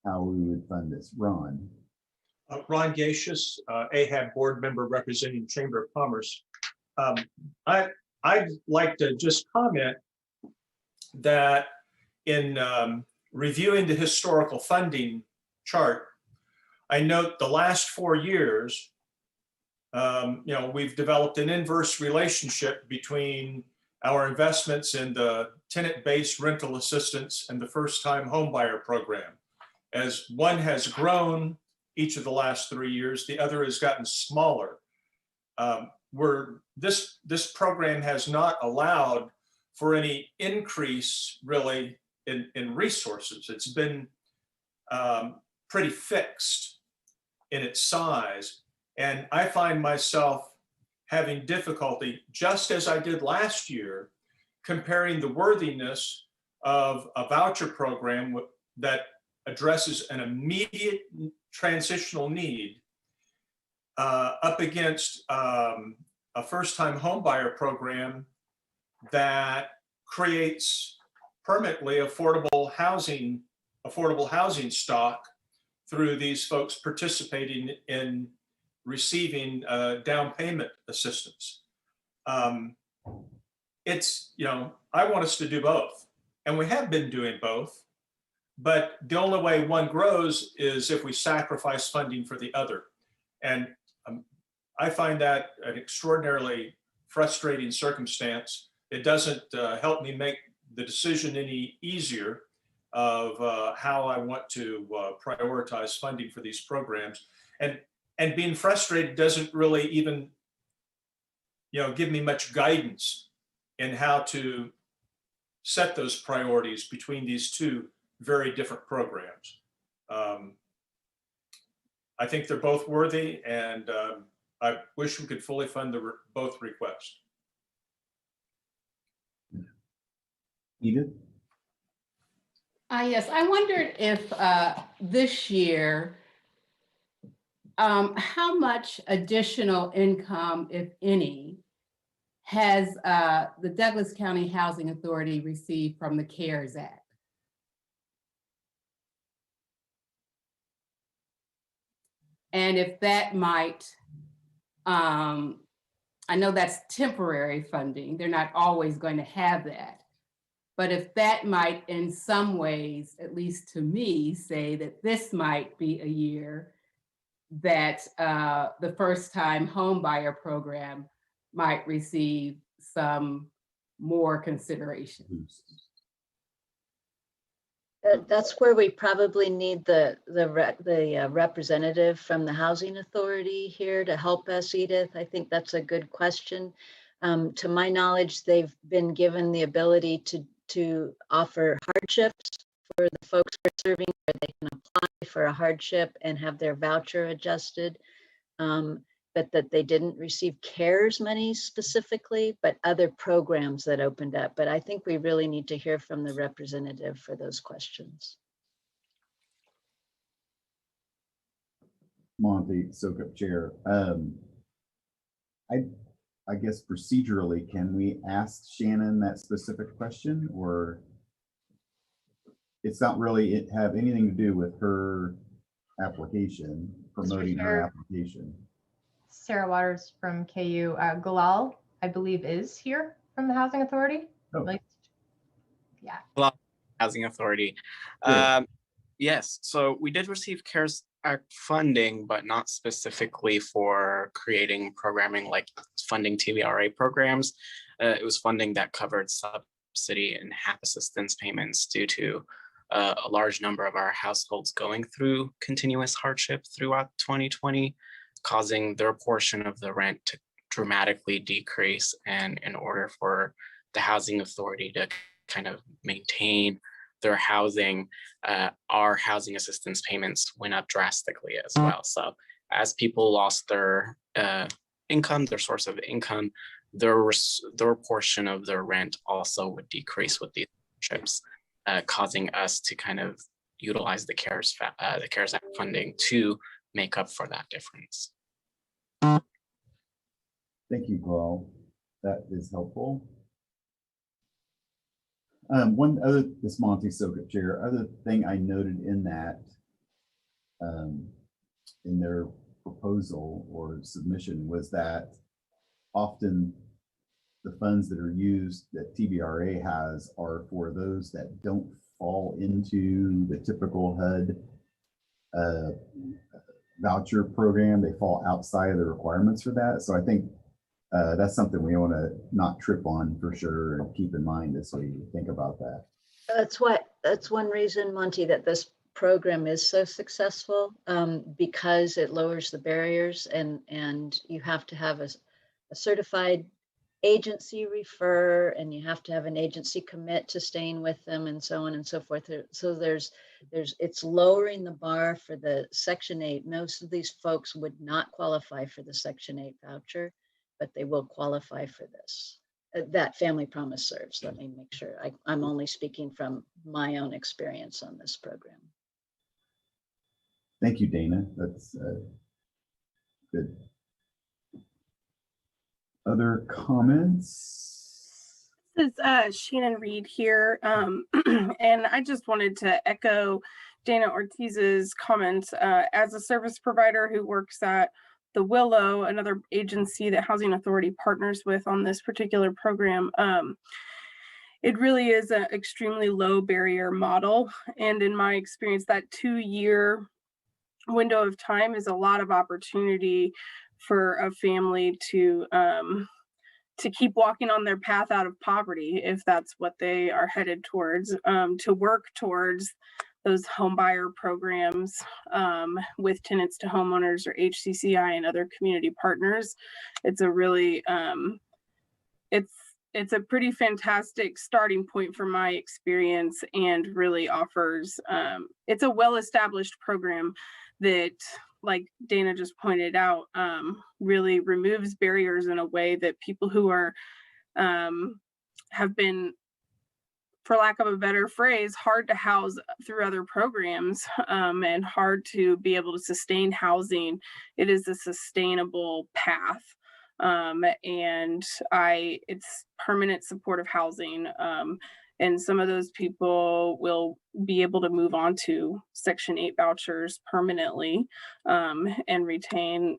Speaker 7: how we would fund this? Ron?
Speaker 11: Ron Gacious, AHAB board member representing Chamber of Commerce. I'd like to just comment that in reviewing the historical funding chart, I note the last 4 years, we've developed an inverse relationship between our investments in the tenant-based rental assistance and the first-time homebuyer program. As one has grown each of the last 3 years, the other has gotten smaller. This program has not allowed for any increase really in resources. It's been pretty fixed in its size. And I find myself having difficulty, just as I did last year, comparing the worthiness of a voucher program that addresses an immediate transitional need up against a first-time homebuyer program that creates permanently affordable housing stock through these folks participating in receiving down payment assistance. I want us to do both, and we have been doing both, but the only way one grows is if we sacrifice funding for the other. And I find that an extraordinarily frustrating circumstance. It doesn't help me make the decision any easier of how I want to prioritize funding for these programs. And being frustrated doesn't really even, give me much guidance in how to set those priorities between these two very different programs. I think they're both worthy, and I wish we could fully fund both requests.
Speaker 7: Edith?
Speaker 12: Yes, I wondered if this year, how much additional income, if any, has the Douglas County Housing Authority received from the CARES Act? And if that might, I know that's temporary funding. They're not always going to have that. But if that might, in some ways, at least to me, say that this might be a year that the first-time home buyer program might receive some more consideration.
Speaker 15: That's where we probably need the representative from the Housing Authority here to help us, Edith. I think that's a good question. To my knowledge, they've been given the ability to offer hardships for the folks we're serving, where they can apply for a hardship and have their voucher adjusted. But that they didn't receive CARES money specifically, but other programs that opened up. But I think we really need to hear from the representative for those questions.
Speaker 7: Monty, SOCUP Chair. I guess procedurally, can we ask Shannon that specific question, or it's not really have anything to do with her application, promoting her application?
Speaker 16: Sarah Waters from KU. Galal, I believe, is here from the Housing Authority.
Speaker 7: Oh.
Speaker 16: Yeah.
Speaker 17: Galal, Housing Authority. Yes, so we did receive CARES Act funding, but not specifically for creating programming like funding TVRA programs. It was funding that covered subsidy and HAP assistance payments due to a large number of our households going through continuous hardship throughout 2020, causing their portion of the rent to dramatically decrease. And in order for the Housing Authority to kind of maintain their housing, our housing assistance payments went up drastically as well. So as people lost their income, their source of income, their portion of their rent also would decrease with these trips, causing us to kind of utilize the CARES Act funding to make up for that difference.
Speaker 7: Thank you, Paul. That is helpful. One other, this Monty SOCUP Chair, other thing I noted in that, in their proposal or submission, was that often the funds that are used that TBRA has are for those that don't fall into the typical HUD voucher program. They fall outside of the requirements for that. So I think that's something we want to not trip on for sure and keep in mind as we think about that.
Speaker 15: That's one reason, Monty, that this program is so successful, because it lowers the barriers, and you have to have a certified agency refer, and you have to have an agency commit to staying with them, and so on and so forth. So it's lowering the bar for the Section 8. Most of these folks would not qualify for the Section 8 voucher, but they will qualify for this. That Family Promise serves. Let me make sure. I'm only speaking from my own experience on this program.
Speaker 7: Thank you, Dana. That's good. Other comments?
Speaker 18: This is Shannon Reed here, and I just wanted to echo Dana Ortiz's comments. As a service provider who works at the Willow, another agency that Housing Authority partners with on this particular program, it really is an extremely low barrier model. And in my experience, that 2-year window of time is a lot of opportunity for a family to to keep walking on their path out of poverty, if that's what they are headed towards, to work towards those home buyer programs with tenants to homeowners or HCCI and other community partners. It's a really, it's a pretty fantastic starting point from my experience, and really offers, it's a well-established program that, like Dana just pointed out, really removes barriers in a way that people who are, have been, for lack of a better phrase, hard to house through other programs, and hard to be able to sustain housing. It is a sustainable path. And it's permanent supportive housing. And some of those people will be able to move on to Section 8 vouchers permanently, and retain,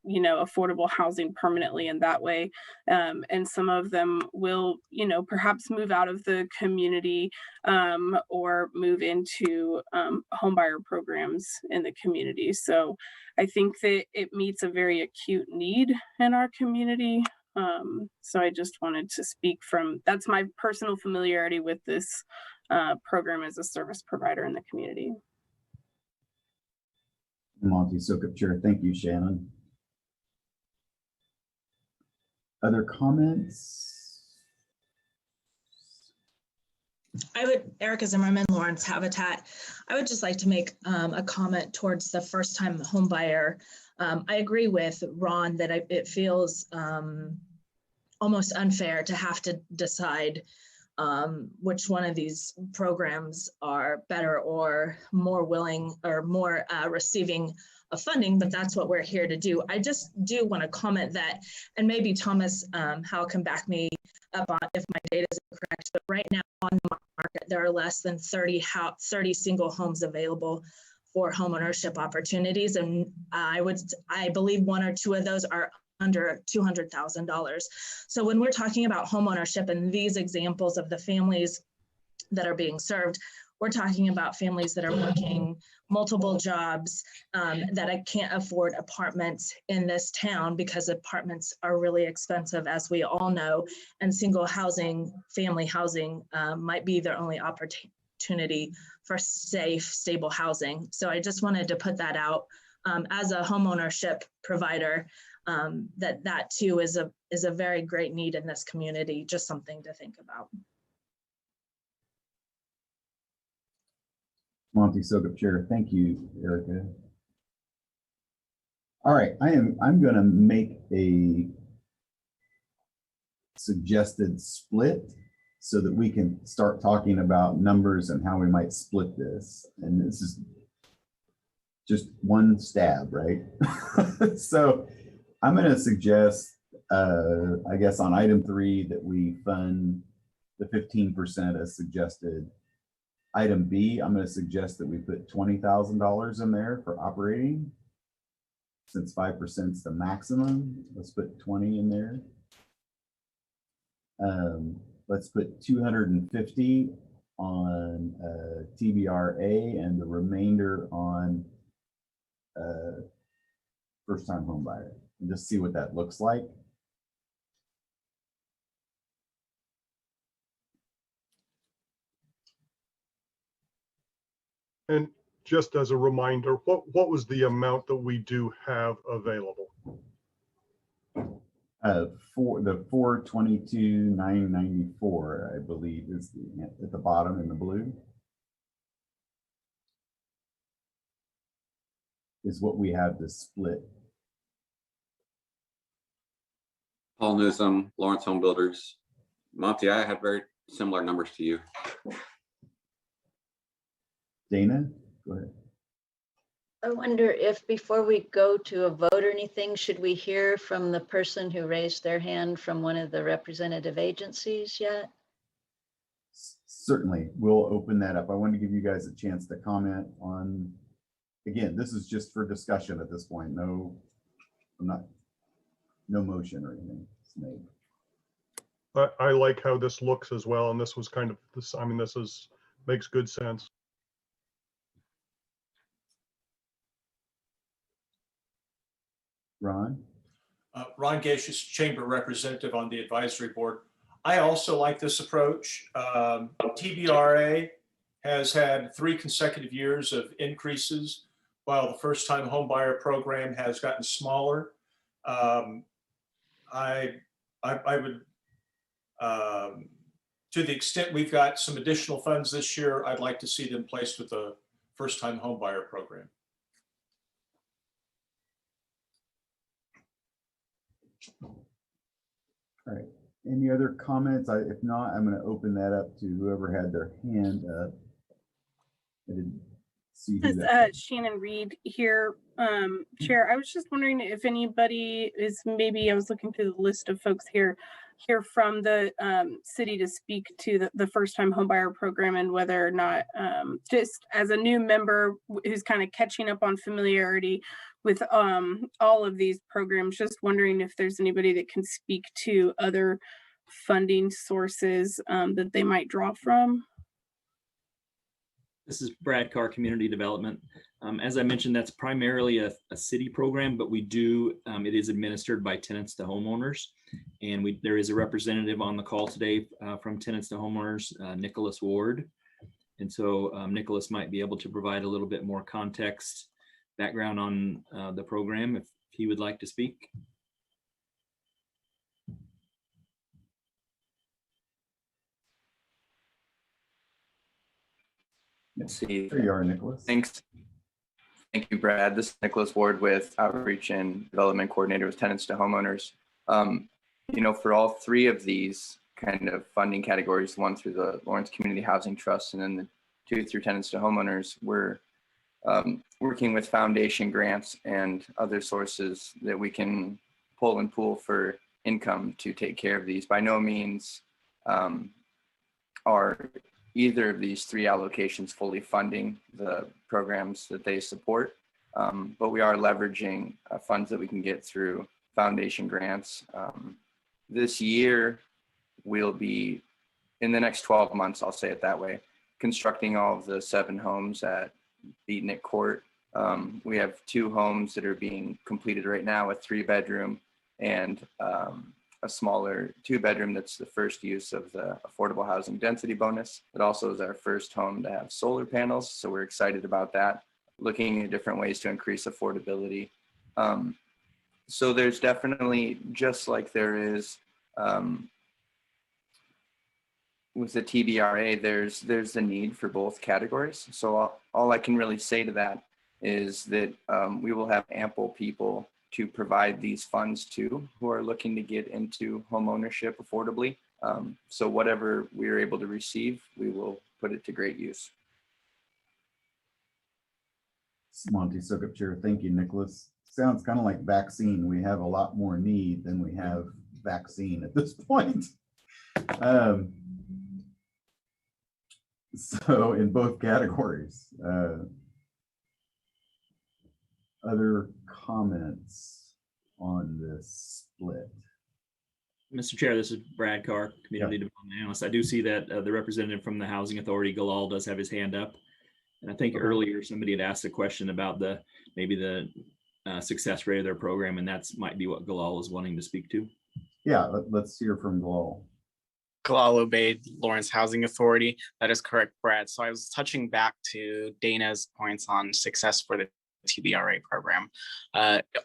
Speaker 18: affordable housing permanently in that way. And some of them will, perhaps move out of the community, or move into homebuyer programs in the community. So I think that it meets a very acute need in our community. So I just wanted to speak from, that's my personal familiarity with this program as a service provider in the community.
Speaker 7: Monty Sokup, Chair. Thank you, Shannon. Other comments?
Speaker 19: Erica Zimmerman, Lawrence Habitat. I would just like to make a comment towards the first time home buyer. I agree with Ron that it feels almost unfair to have to decide which one of these programs are better or more willing or more receiving of funding, but that's what we're here to do. I just do want to comment that, and maybe Thomas Howell can back me up on if my data is correct, but right now on the market, there are less than 30 single homes available for homeownership opportunities. And I believe one or two of those are under $200,000. So when we're talking about homeownership and these examples of the families that are being served, we're talking about families that are working multiple jobs, that I can't afford apartments in this town because apartments are really expensive, as we all know, and single housing, family housing might be their only opportunity for safe, stable housing. So I just wanted to put that out as a homeownership provider, that too is a very great need in this community, just something to think about.
Speaker 7: Monty Sokup, Chair. Thank you, Erica. All right, I'm going to make a suggested split so that we can start talking about numbers and how we might split this. And this is just one stab, right? So I'm going to suggest, I guess on item 3 that we fund the 15% as suggested. Item B, I'm going to suggest that we put $20,000 in there for operating. Since 5% is the maximum, let's put 20 in there. Let's put 250 on TBRA and the remainder on first-time home buyer, and just see what that looks like.
Speaker 6: And just as a reminder, what was the amount that we do have available?
Speaker 7: For the 422,994, I believe, is at the bottom in the blue, is what we have to split.
Speaker 13: Paul Newsome, Lawrence Home Builders. Monty, I have very similar numbers to you.
Speaker 7: Dana, go ahead.
Speaker 15: I wonder if before we go to a vote or anything, should we hear from the person who raised their hand from one of the representative agencies yet?
Speaker 7: Certainly, we'll open that up. I want to give you guys a chance to comment on, again, this is just for discussion at this point. No motion or anything is made.
Speaker 6: I like how this looks as well, and this was kind of this. I mean, makes good sense.
Speaker 7: Ron?
Speaker 11: Ron Gaseous, Chamber Representative on the advisory board. I also like this approach. TBRA has had 3 consecutive years of increases, while the first-time homebuyer program has gotten smaller. I would, to the extent we've got some additional funds this year, I'd like to see them placed with the first-time homebuyer program.
Speaker 20: All right. Any other comments? If not, I'm going to open that up to whoever had their hand up. I didn't see who that.
Speaker 18: Shannon Reed here, Chair. I was just wondering if anybody is, maybe I was looking through the list of folks here from the city to speak to the first-time homebuyer program, and whether or not, just as a new member who's kind of catching up on familiarity with all of these programs, just wondering if there's anybody that can speak to other funding sources that they might draw from.
Speaker 5: This is Brad Carr, Community Development. As I mentioned, that's primarily a city program, but we do, it is administered by tenants to homeowners. And there is a representative on the call today from tenants to homeowners, Nicholas Ward. And so Nicholas might be able to provide a little bit more context, background on the program if he would like to speak.
Speaker 20: Let's see. There you are, Nicholas.
Speaker 21: Thanks. Thank you, Brad. This is Nicholas Ward with Outreach and Development Coordinator with Tenants to Homeowners. You know, for all 3 of these kind of funding categories, one through the Lawrence Community Housing Trust and then the 2 through Tenants to Homeowners, we're working with foundation grants and other sources that we can pull and pool for income to take care of these. By no means are either of these 3 allocations fully funding the programs that they support, but we are leveraging funds that we can get through foundation grants. This year, we'll be, in the next 12 months, I'll say it that way, constructing all of the 7 homes at Beatnik Court. We have 2 homes that are being completed right now, a 3-bedroom and a smaller 2-bedroom that's the first use of the affordable housing density bonus. It also is our first home to have solar panels, so we're excited about that, looking at different ways to increase affordability. So there's definitely, just like there is with the TBRA, there's the need for both categories. So all I can really say to that is that we will have ample people to provide these funds to who are looking to get into home ownership affordably. So whatever we are able to receive, we will put it to great use.
Speaker 20: Monty Sukup, Chair. Thank you, Nicholas. Sounds kind of like vaccine. We have a lot more need than we have vaccine at this point. So in both categories, other comments on this split?
Speaker 5: Mr. Chair, this is Brad Carr, Community Development Analyst. I do see that the representative from the Housing Authority, Galal, does have his hand up. And I think earlier somebody had asked a question about maybe the success rate of their program, and that's might be what Galal is wanting to speak to.
Speaker 20: Yeah, let's hear from Galal.
Speaker 17: Galal Obeid, Lawrence Housing Authority. That is correct, Brad. So I was touching back to Dana's points on success for the TBRA program.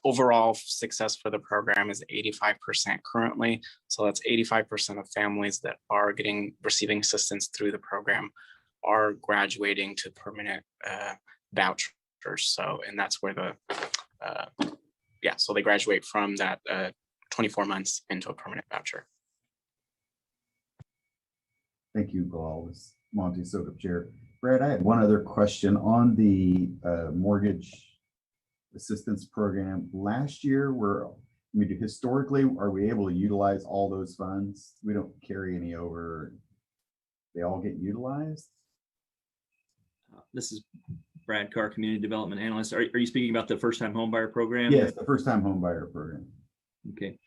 Speaker 17: Overall success for the program is 85% currently. So that's 85% of families that are receiving assistance through the program are graduating to permanent vouchers. So, and that's where so they graduate from that 24 months into a permanent voucher.
Speaker 20: Thank you, Galal. This is Monty Sukup, Chair. Brad, I had one other question on the mortgage assistance program. Last year, historically, are we able to utilize all those funds? We don't carry any over. They all get utilized?
Speaker 5: This is Brad Carr, Community Development Analyst. Are you speaking about the first-time homebuyer program?
Speaker 20: Yes, the first-time homebuyer program.
Speaker 5: Okay.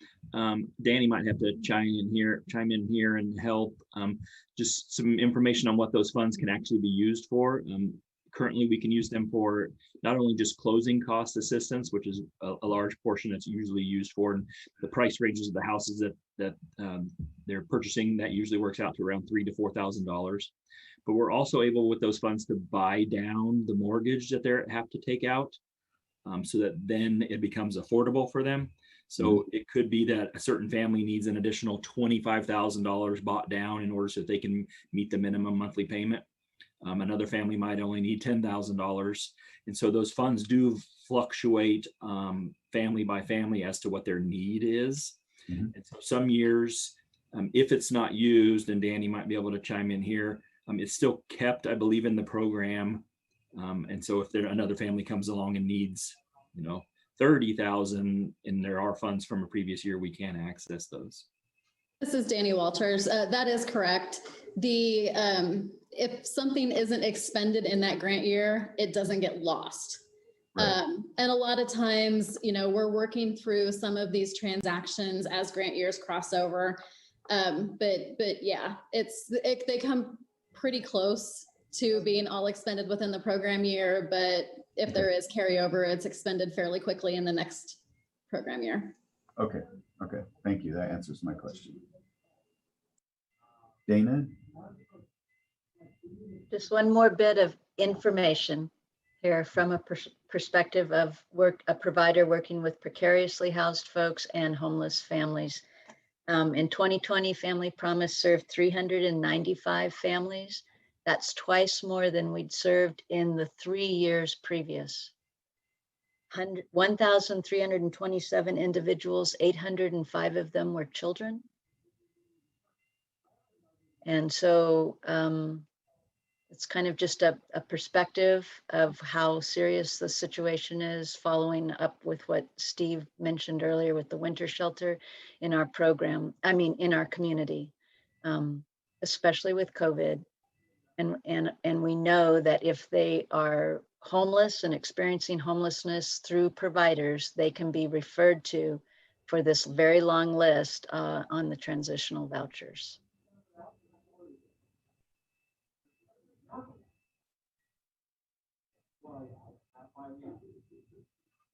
Speaker 5: Danny might have to chime in here and help. Just some information on what those funds can actually be used for. Currently, we can use them for not only just closing cost assistance, which is a large portion that's usually used for, and the price ranges of the houses that they're purchasing, that usually works out to around $3,000 to $4,000. But we're also able with those funds to buy down the mortgage that they have to take out, so that then it becomes affordable for them. So it could be that a certain family needs an additional $25,000 bought down in order so that they can meet the minimum monthly payment. Another family might only need $10,000. And so those funds do fluctuate family by family as to what their need is. And so some years, if it's not used, and Danny might be able to chime in here, it's still kept, I believe, in the program. And so if another family comes along and needs, 30,000 and there are funds from a previous year, we can access those.
Speaker 3: This is Danny Walters. That is correct. If something isn't expended in that grant year, it doesn't get lost.
Speaker 20: Right.
Speaker 3: And a lot of times, we're working through some of these transactions as grant years cross over. But yeah, they come pretty close to being all expended within the program year. But if there is carryover, it's expended fairly quickly in the next program year.
Speaker 20: Okay. Thank you. That answers my question. Dana?
Speaker 15: Just one more bit of information here from a perspective of a provider working with precariously housed folks and homeless families. In 2020, Family Promise served 395 families. That's twice more than we'd served in the 3 years previous. 1,327 individuals, 805 of them were children. And so it's kind of just a perspective of how serious the situation is, following up with what Steve mentioned earlier with the winter shelter in our program, in our community, especially with COVID. And we know that if they are homeless and experiencing homelessness through providers, they can be referred to for this very long list on the transitional vouchers.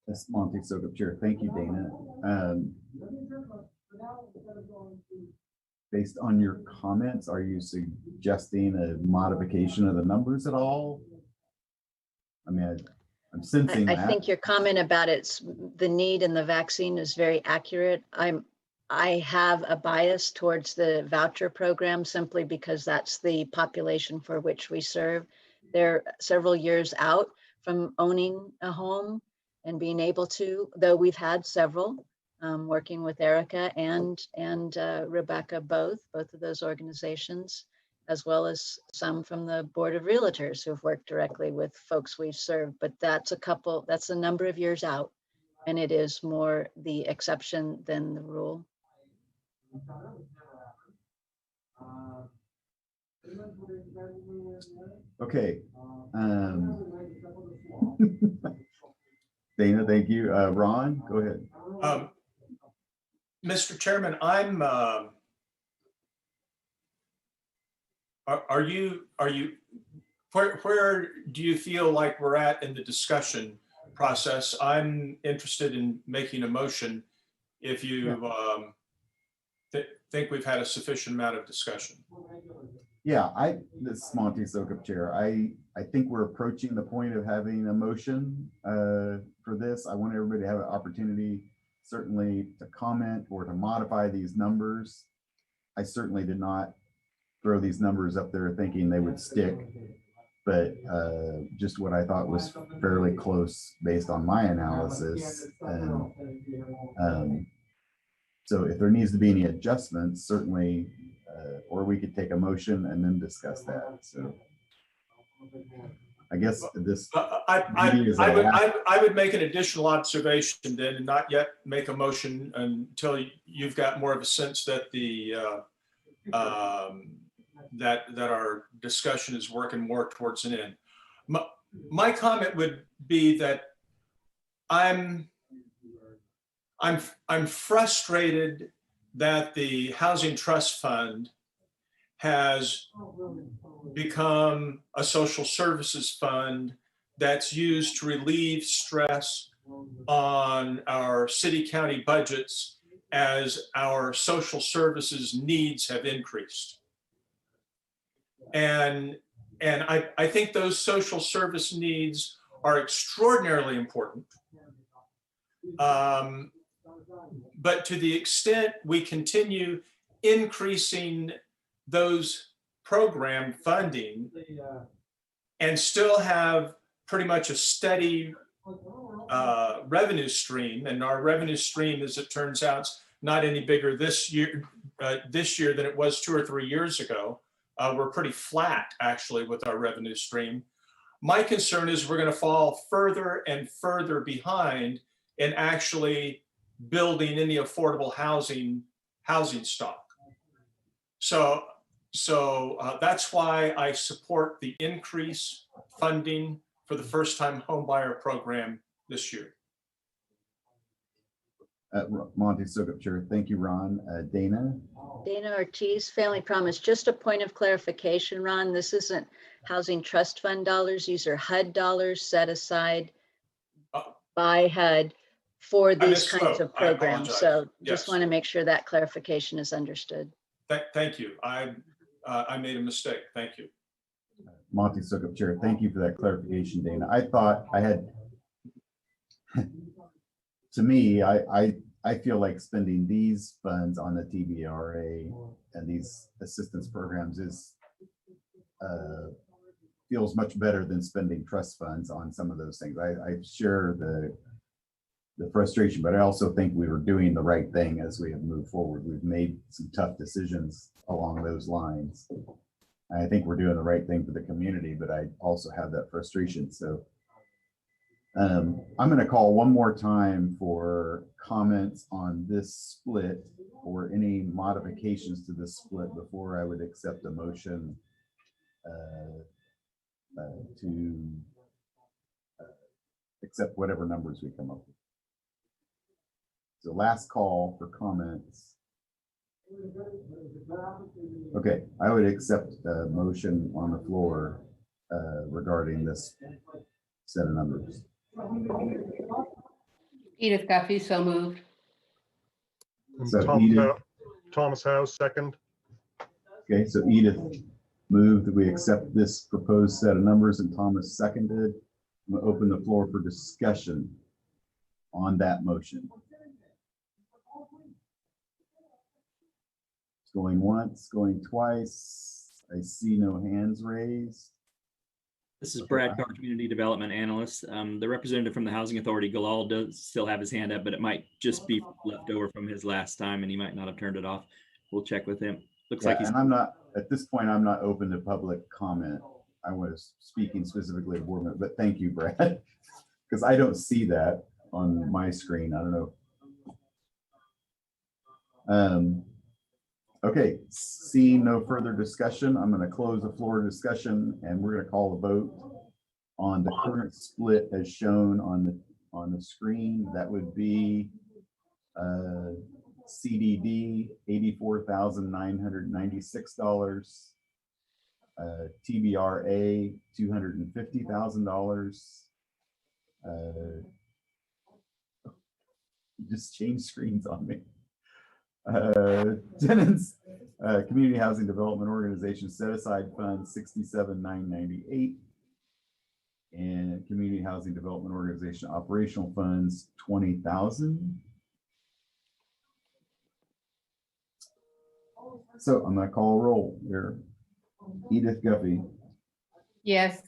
Speaker 20: That's Monty Sokup Chair. Thank you, Dana. Based on your comments, are you suggesting a modification of the numbers at all? I'm sensing
Speaker 15: I
Speaker 20: that.
Speaker 15: think your comment about the need in the vaccine is very accurate. I have a bias towards the voucher program simply because that's the population for which we serve. They're several years out from owning a home and being able to, though we've had several, working with Erica and Rebecca, both of those organizations, as well as some from the Board of Realtors who've worked directly with folks we've served. But that's a number of years out, and it is more the exception than the rule.
Speaker 20: Okay. Dana, thank you. Ron, go ahead.
Speaker 11: Mr. Chairman, where do you feel like we're at in the discussion process? I'm interested in making a motion if you think we've had a sufficient amount of discussion.
Speaker 20: Yeah, this is Monty Sokup Chair. I think we're approaching the point of having a motion for this. I want everybody to have an opportunity, certainly, to comment or to modify these numbers. I certainly did not throw these numbers up there thinking they would stick, but just what I thought was fairly close based on my analysis. And so if there needs to be any adjustments, certainly, or we could take a motion and then discuss that. So I guess this.
Speaker 11: I would make an additional observation then, and not yet make a motion until you've got more of a sense that that our discussion is working more towards an end. My comment would be that I'm frustrated that the Housing Trust Fund has become a social services fund that's used to relieve stress on our city county budgets as our social services needs have increased. And I think those social service needs are extraordinarily important. But to the extent we continue increasing those program funding and still have pretty much a steady revenue stream, and our revenue stream, as it turns out, is not any bigger this year than it was 2 or 3 years ago. We're pretty flat actually with our revenue stream. My concern is we're going to fall further and further behind in actually building any affordable housing stock. So that's why I support the increase funding for the first-time home buyer program this year.
Speaker 20: Monty Sukup, Chair. Thank you, Ron. Dana?
Speaker 15: Dana Ortiz, Family Promise. Just a point of clarification, Ron, this isn't Housing Trust Fund dollars. These are HUD dollars set aside by HUD for these kinds of programs. So just want to make sure that clarification is understood.
Speaker 11: Thank you. I made a mistake. Thank you.
Speaker 20: Monty Sukup, Chair. Thank you for that clarification, Dana. I thought I had, to me, I feel like spending these funds on the TBRA and these assistance programs is feels much better than spending trust funds on some of those things. I share the frustration, but I also think we were doing the right thing as we have moved forward. We've made some tough decisions along those lines. I think we're doing the right thing for the community, but I also have that frustration. So I'm going to call one more time for comments on this split or any modifications to this split before I would accept a motion to accept whatever numbers we come up with. So last call for comments. Okay, I would accept a motion on the floor regarding this set of numbers.
Speaker 12: Edith Guffey, so moved.
Speaker 20: So Edith,
Speaker 6: Thomas House, second.
Speaker 20: okay, so Edith moved that we accept this proposed set of numbers and Thomas seconded. I'm going to open the floor for discussion on that motion. Going once, going twice. I see no hands raised.
Speaker 5: This is Brad Carr, Community Development Analyst. The representative from the Housing Authority, Galal, does still have his hand up, but it might just be left over from his last time and he might not have turned it off. We'll check with him. Looks like he's.
Speaker 20: And I'm not, at this point, I'm not open to public comment. I was speaking specifically to board members, but thank you, Brad, because I don't see that on my screen. I don't know. Okay, seeing no further discussion, I'm going to close the floor discussion and we're going to call the vote on the current split as shown on the screen. That would be CDD $84,996, TBRA $250,000. Just change screens on me. Tenants, Community Housing Development Organization set aside fund 67,998, and Community Housing Development Organization operational funds 20,000. So I'm going to call a roll here. Edith Guffey.
Speaker 12: Yes.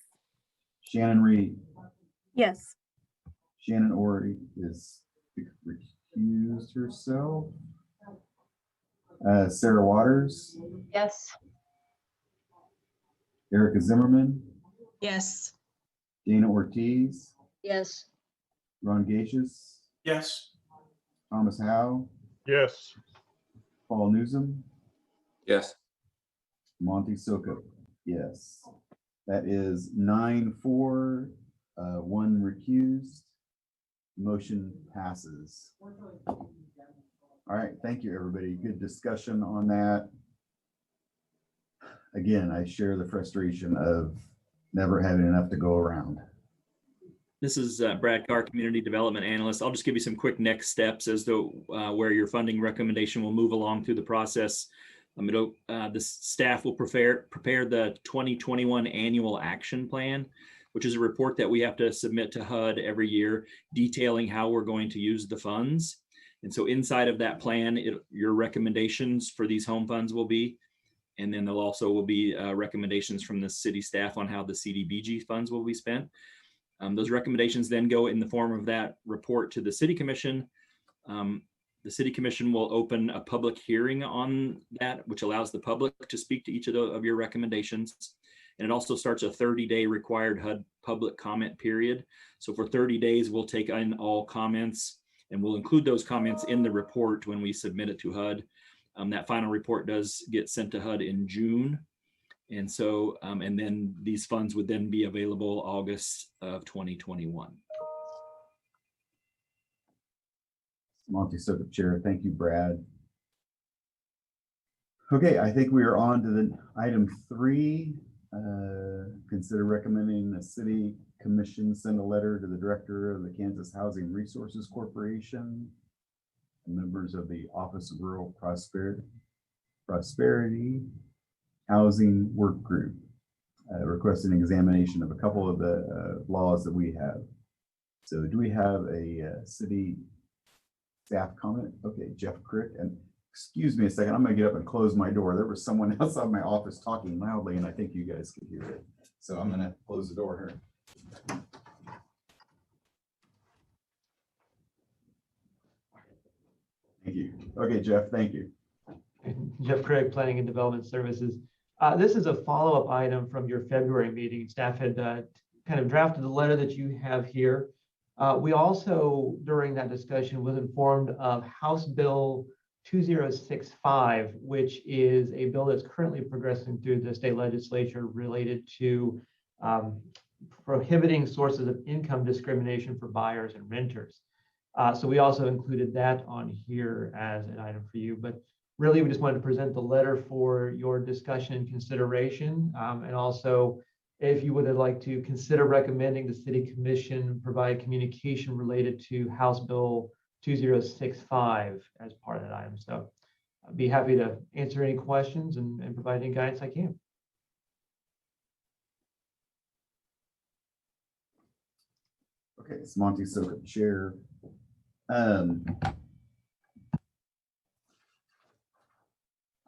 Speaker 20: Shannon Reed.
Speaker 18: Yes.
Speaker 20: Shannon Ori is recused herself. Sarah Waters.
Speaker 16: Yes.
Speaker 20: Erica Zimmerman.
Speaker 19: Yes.
Speaker 20: Dana Ortiz.
Speaker 15: Yes.
Speaker 20: Ron Gages.
Speaker 11: Yes.
Speaker 20: Thomas Howe.
Speaker 6: Yes.
Speaker 20: Paul Newsom.
Speaker 13: Yes.
Speaker 20: Monty Sukup. Yes. That is 9-4, 1 recused. Motion passes. All right, thank you, everybody. Good discussion on that. Again, I share the frustration of never having enough to go around.
Speaker 5: This is Brad Carr, Community Development Analyst. I'll just give you some quick next steps as to where your funding recommendation will move along through the process. The staff will prepare the 2021 Annual Action Plan, which is a report that we have to submit to HUD every year detailing how we're going to use the funds. And so inside of that plan, your recommendations for these home funds will be, and then there also will be recommendations from the city staff on how the CDBG funds will be spent. Those recommendations then go in the form of that report to the City Commission. The City Commission will open a public hearing on that, which allows the public to speak to each of your recommendations. And it also starts a 30-day required HUD public comment period. So for 30 days, we'll take in all comments and we'll include those comments in the report when we submit it to HUD. That final report does get sent to HUD in June. And so, and then these funds would then be available August of 2021.
Speaker 20: Monty Sokup, Chair. Thank you, Brad. Okay, I think we are on to the item 3. Consider recommending the City Commission send a letter to the Director of the Kansas Housing Resources Corporation and members of the Office of Rural Prosperity Housing Work Group, requesting examination of a couple of the laws that we have. So do we have a city staff comment? Okay, Jeff Crick, and excuse me a second, I'm gonna get up and close my door. There was someone outside my office talking loudly and I think you guys could hear it. So I'm gonna close the door here. Thank you. Okay, Jeff, thank you.
Speaker 4: Jeff Craig, Planning and Development Services. This is a follow-up item from your February meeting. Staff had kind of drafted the letter that you have here. We also, during that discussion, was informed of House Bill 2065, which is a bill that's currently progressing through the state legislature related to prohibiting sources of income discrimination for buyers and renters. So we also included that on here as an item for you, but really we just wanted to present the letter for your discussion and consideration. And also, if you would like to consider recommending the City Commission provide communication related to House Bill 2065 as part of that item. So I'd be happy to answer any questions and provide any guidance I can.
Speaker 20: Okay, it's Monty Sokup, Chair.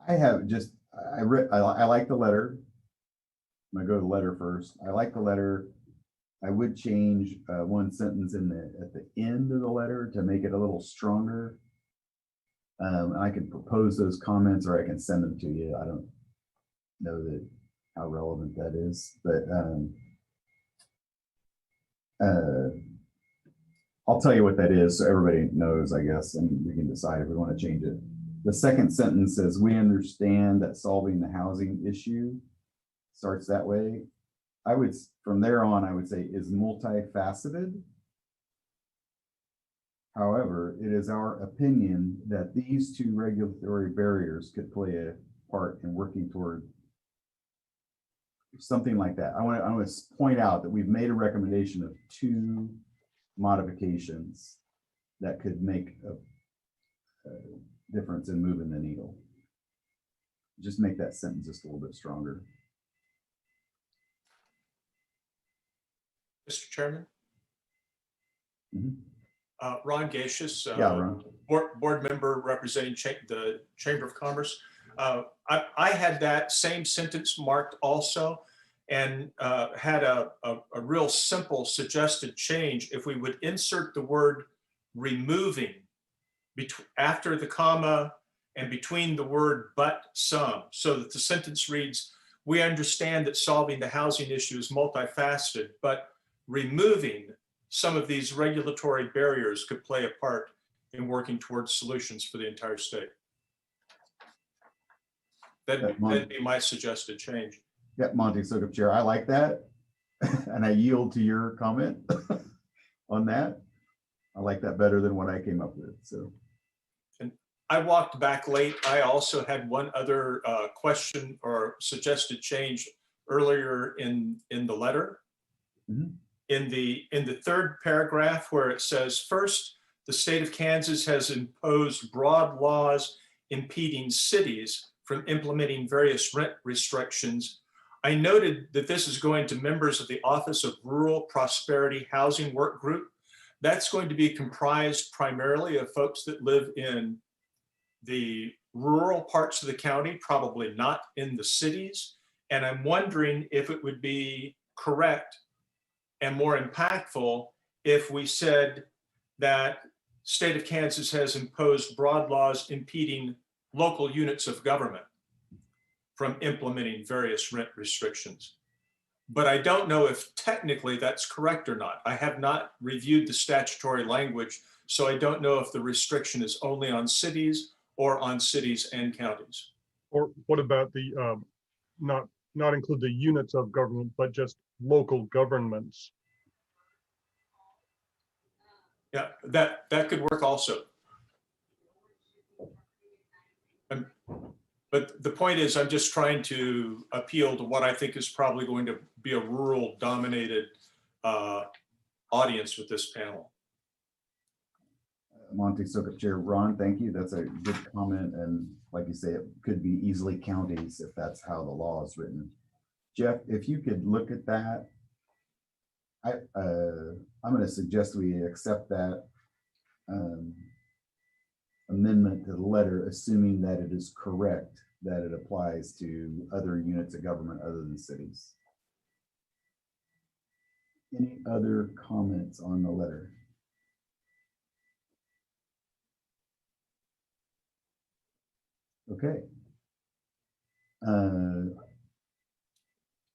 Speaker 20: I have just, I like the letter. I'm gonna go to the letter first. I like the letter. I would change one sentence at the end of the letter to make it a little stronger. I can propose those comments or I can send them to you. I don't know how relevant that is, but I'll tell you what that is so everybody knows, I guess, and we can decide if we want to change it. The second sentence says, we understand that solving the housing issue starts that way. From there on, I would say is multifaceted. However, it is our opinion that these two regulatory barriers could play a part in working toward something like that. I want to point out that we've made a recommendation of 2 modifications that could make a difference in moving the needle. Just make that sentence just a little bit stronger.
Speaker 11: Mr. Chairman? Ron Gacious,
Speaker 20: Yeah, Ron.
Speaker 11: board member representing the Chamber of Commerce. I had that same sentence marked also and had a real simple suggested change. If we would insert the word removing after the comma and between the word but some, so that the sentence reads, we understand that solving the housing issue is multifaceted, but removing some of these regulatory barriers could play a part in working towards solutions for the entire state. That'd be my suggested change.
Speaker 20: Yeah, Monty Sokup, Chair. I like that. And I yield to your comment on that. I like that better than what I came up with. So,
Speaker 11: and I walked back late. I also had one other question or suggested change earlier in the letter. in the third paragraph where it says, first, the state of Kansas has imposed broad laws impeding cities from implementing various rent restrictions. I noted that this is going to members of the Office of Rural Prosperity Housing Work Group. That's going to be comprised primarily of folks that live in the rural parts of the county, probably not in the cities. And I'm wondering if it would be correct and more impactful if we said that state of Kansas has imposed broad laws impeding local units of government from implementing various rent restrictions. But I don't know if technically that's correct or not. I have not reviewed the statutory language, so I don't know if the restriction is only on cities or on cities and counties.
Speaker 6: Or what about the, not include the units of government, but just local governments?
Speaker 11: Yeah, that could work also. But the point is, I'm just trying to appeal to what I think is probably going to be a rural dominated audience with this panel.
Speaker 20: Monty Sokup Chair. Ron, thank you. That's a good comment. And like you say, it could be easily counties if that's how the law is written. Jeff, if you could look at that, I'm going to suggest we accept that amendment to the letter, assuming that it is correct, that it applies to other units of government other than cities. Any other comments on the letter? Okay.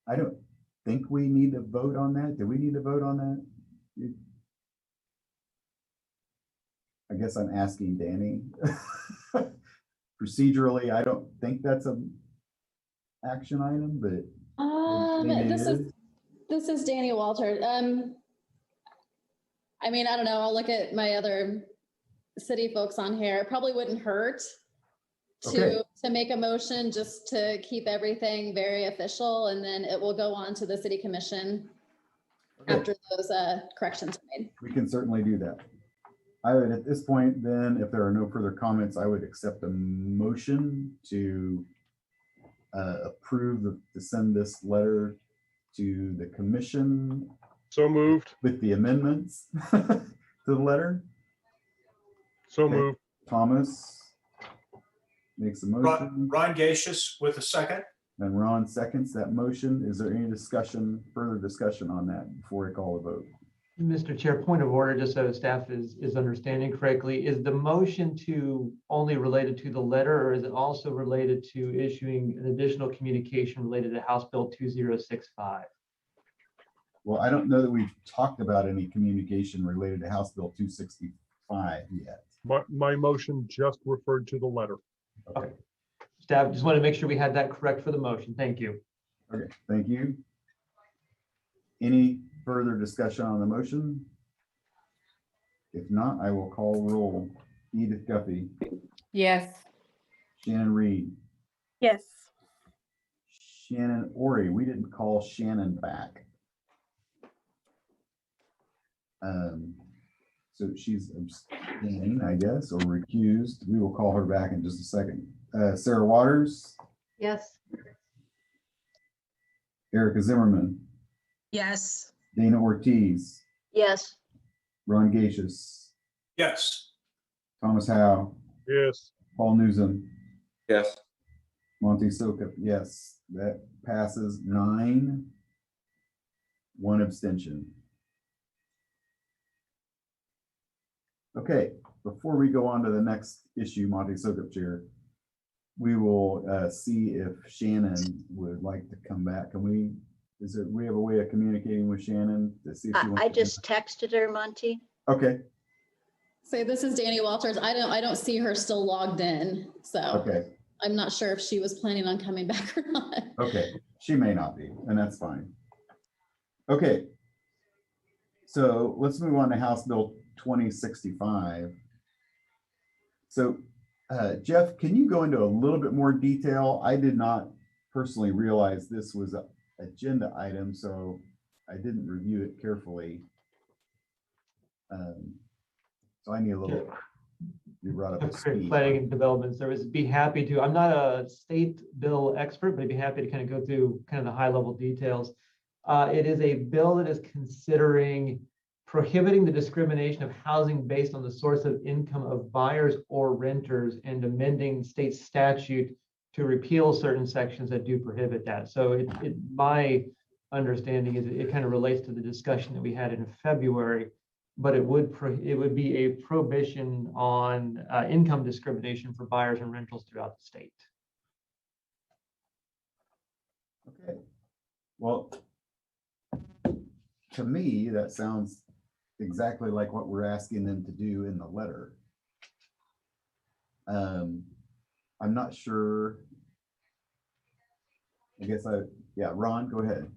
Speaker 20: I don't think we need to vote on that. Do we need to vote on that? I guess I'm asking Danny. Procedurally, I don't think that's an action item, but maybe
Speaker 3: this is Danny Walter. I mean, I don't know. I'll look at my other city folks on here. It probably wouldn't hurt to make a motion just to keep everything very official, and then it will go on to the city commission after those corrections are made.
Speaker 20: We can certainly do that. I would, at this point, then, if there are no further comments, I would accept a motion to approve to send this letter to the commission.
Speaker 6: So moved.
Speaker 20: With the amendments to the letter.
Speaker 6: So moved.
Speaker 20: Thomas makes a motion.
Speaker 11: Ron Gacious with a second.
Speaker 20: And Ron seconds that motion. Is there any discussion, further discussion on that before I call a vote?
Speaker 4: Mr. Chair, point of order, just so staff is understanding correctly, is the motion to only related to the letter, or is it also related to issuing an additional communication related to House Bill 2065?
Speaker 20: Well, I don't know that we've talked about any communication related to House Bill 265 yet.
Speaker 6: My motion just referred to the letter.
Speaker 4: Okay. Staff, just want to make sure we had that correct for the motion. Thank you.
Speaker 20: Okay, thank you. Any further discussion on the motion? If not, I will call roll. Edith Guffey.
Speaker 12: Yes.
Speaker 20: Shannon Reed.
Speaker 18: Yes.
Speaker 20: Shannon Ori. We didn't call Shannon back. So she's abstaining, I guess, or recused. We will call her back in just a second. Sarah Waters.
Speaker 16: Yes.
Speaker 20: Erica Zimmerman.
Speaker 19: Yes.
Speaker 20: Dana Ortiz.
Speaker 15: Yes.
Speaker 20: Ron Gacious.
Speaker 11: Yes.
Speaker 20: Thomas Howe.
Speaker 6: Yes.
Speaker 20: Paul Newsom.
Speaker 13: Yes.
Speaker 20: Monty Sokup. Yes. That passes 9. 1 abstention. Okay, before we go on to the next issue, Monty Sokup Chair, we will see if Shannon would like to come back. Can we? We have a way of communicating with Shannon to see if she wants
Speaker 15: I
Speaker 20: to
Speaker 15: just texted her, Monty.
Speaker 20: Okay.
Speaker 3: Say, this is Danny Walters. I don't see her still logged in, so
Speaker 20: Okay.
Speaker 3: I'm not sure if she was planning on coming back or not.
Speaker 20: Okay, she may not be, and that's fine. Okay. So let's move on to House Bill 2065. So Jeff, can you go into a little bit more detail? I did not personally realize this was an agenda item, so I didn't review it carefully. So I need a little, you brought up the speed.
Speaker 4: Planning and Development Service, be happy to. I'm not a state bill expert, but I'd be happy to kind of go through kind of the high level details. It is a bill that is considering prohibiting the discrimination of housing based on the source of income of buyers or renters and amending state statute to repeal certain sections that do prohibit that. So my understanding is it kind of relates to the discussion that we had in February, but it would be a prohibition on income discrimination for buyers and rentals throughout the state.
Speaker 20: Okay. Well, to me, that sounds exactly like what we're asking them to do in the letter. I'm not sure. I guess yeah, Ron, go ahead.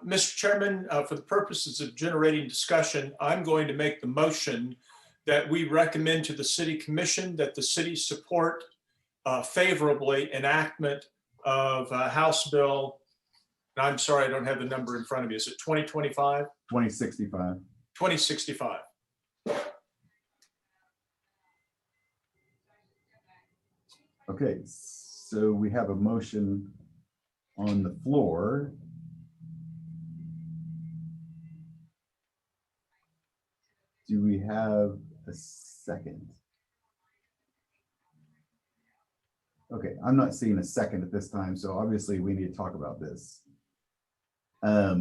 Speaker 11: Mr. Chairman, for the purposes of generating discussion, I'm going to make the motion that we recommend to the City Commission that the city support favorably enactment of House Bill. I'm sorry, I don't have the number in front of me. Is it 2025?
Speaker 20: 2065.
Speaker 11: 2065.
Speaker 20: Okay, so we have a motion on the floor. Do we have a second? Okay, I'm not seeing a second at this time, so obviously we need to talk about this. I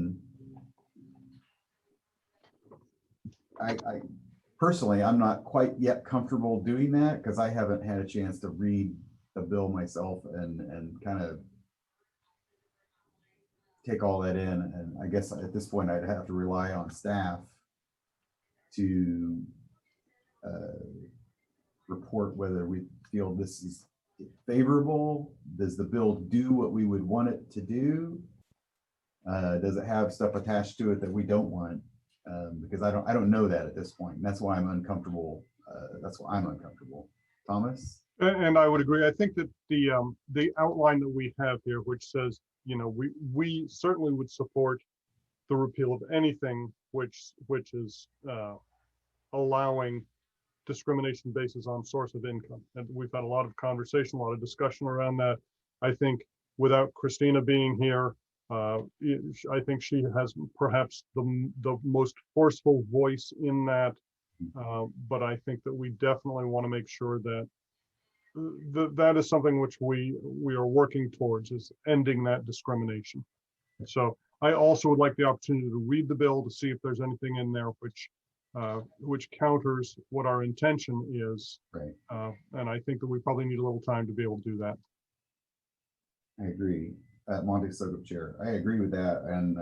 Speaker 20: personally, I'm not quite yet comfortable doing that because I haven't had a chance to read the bill myself and kind of take all that in. And I guess at this point, I'd have to rely on staff to report whether we feel this is favorable. Does the bill do what we would want it to do? Does it have stuff attached to it that we don't want? Because I don't know that at this point. And that's why I'm uncomfortable. That's why I'm uncomfortable. Thomas?
Speaker 6: And I would agree. I think that the outline that we have here, which says, you know, we certainly would support the repeal of anything which is allowing discrimination basis on source of income. And we've had a lot of conversation, a lot of discussion around that. I think without Christina being here, I think she has perhaps the most forceful voice in that. But I think that we definitely want to make sure that that is something which we are working towards, is ending that discrimination. So I also would like the opportunity to read the bill to see if there's anything in there which counters what our intention is.
Speaker 20: Right.
Speaker 6: And I think that we probably need a little time to be able to do that.
Speaker 20: I agree. Monty Sogop Chair, I agree with that. And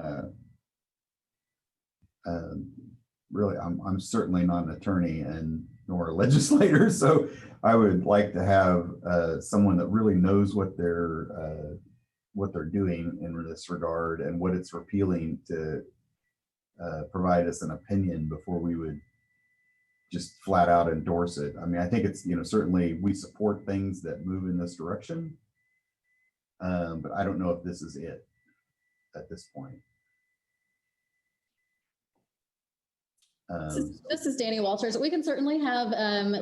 Speaker 20: really, I'm certainly not an attorney and nor a legislator, so I would like to have someone that really knows what they're doing in this regard and what it's repealing to provide us an opinion before we would just flat out endorse it. I mean, I think it's, you know, certainly we support things that move in this direction, but I don't know if this is it at this point.
Speaker 3: This is Danny Walters. We can certainly have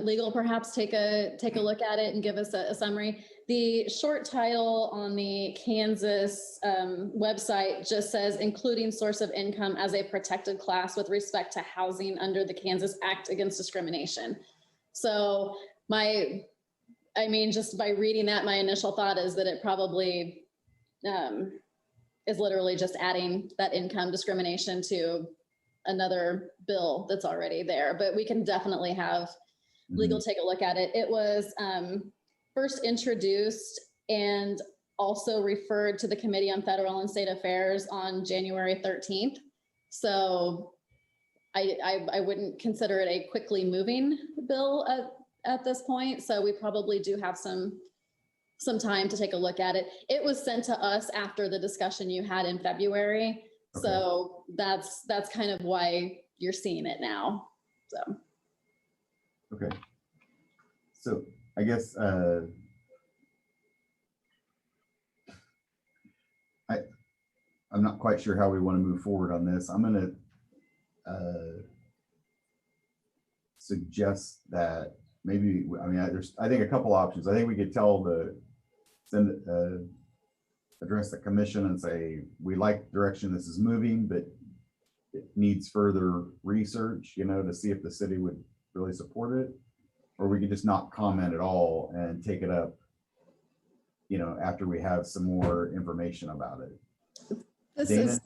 Speaker 3: legal perhaps take a look at it and give us a summary. The short title on the Kansas website just says including source of income as a protected class with respect to housing under the Kansas Act Against Discrimination. So just by reading that, my initial thought is that it probably is literally just adding that income discrimination to another bill that's already there, but we can definitely have legal take a look at it. It was first introduced and also referred to the Committee on Federal and State Affairs on January 13th. So I wouldn't consider it a quickly moving bill at this point. So we probably do have some time to take a look at it. It was sent to us after the discussion you had in February. Okay. So that's kind of why you're seeing it now. So.
Speaker 20: Okay. So I guess I'm not quite sure how we want to move forward on this. I'm going to suggest that maybe, I mean, there's, I think a couple options. I think we could tell address the commission and say, we like the direction this is moving, but it needs further research, you know, to see if the city would really support it. Or we could just not comment at all and take it up, you know, after we have some more information about it. Dana?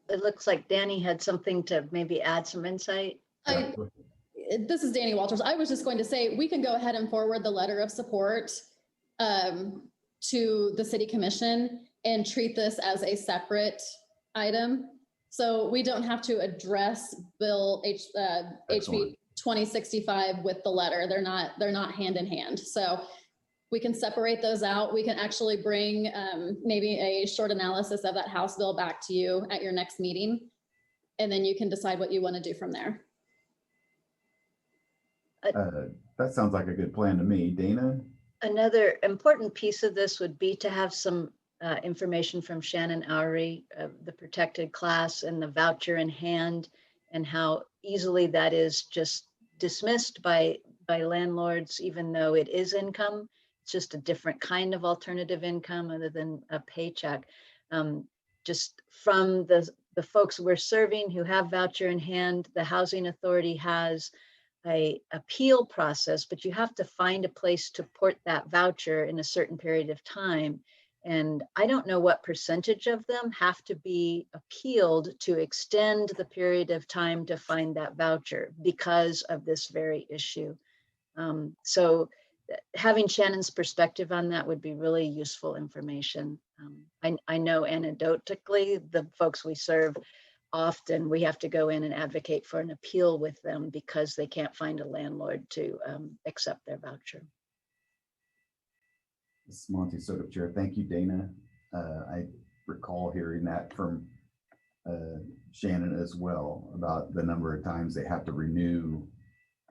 Speaker 15: It looks like Danny had something to maybe add some insight.
Speaker 3: This is Danny Walters. I was just going to say, we can go ahead and forward the letter of support to the city commission and treat this as a separate item. So we don't have to address Bill HB 2065 with the letter. They're not hand in hand. So we can separate those out. We can actually bring maybe a short analysis of that House bill back to you at your next meeting. And then you can decide what you want to do from there.
Speaker 20: That sounds like a good plan to me. Dana?
Speaker 15: Another important piece of this would be to have some information from Shannon Oury, the protected class and the voucher in hand, and how easily that is just dismissed by landlords, even though it is income. It's just a different kind of alternative income other than a paycheck. Just from the folks we're serving who have voucher in hand, the housing authority has a appeal process, but you have to find a place to port that voucher in a certain period of time. And I don't know what percentage of them have to be appealed to extend the period of time to find that voucher because of this very issue. So having Shannon's perspective on that would be really useful information. I know anecdotally, the folks we serve, often we have to go in and advocate for an appeal with them because they can't find a landlord to accept their voucher.
Speaker 20: This is Monty Sokup, Chair. Thank you, Dana. I recall hearing that from Shannon as well about the number of times they have to renew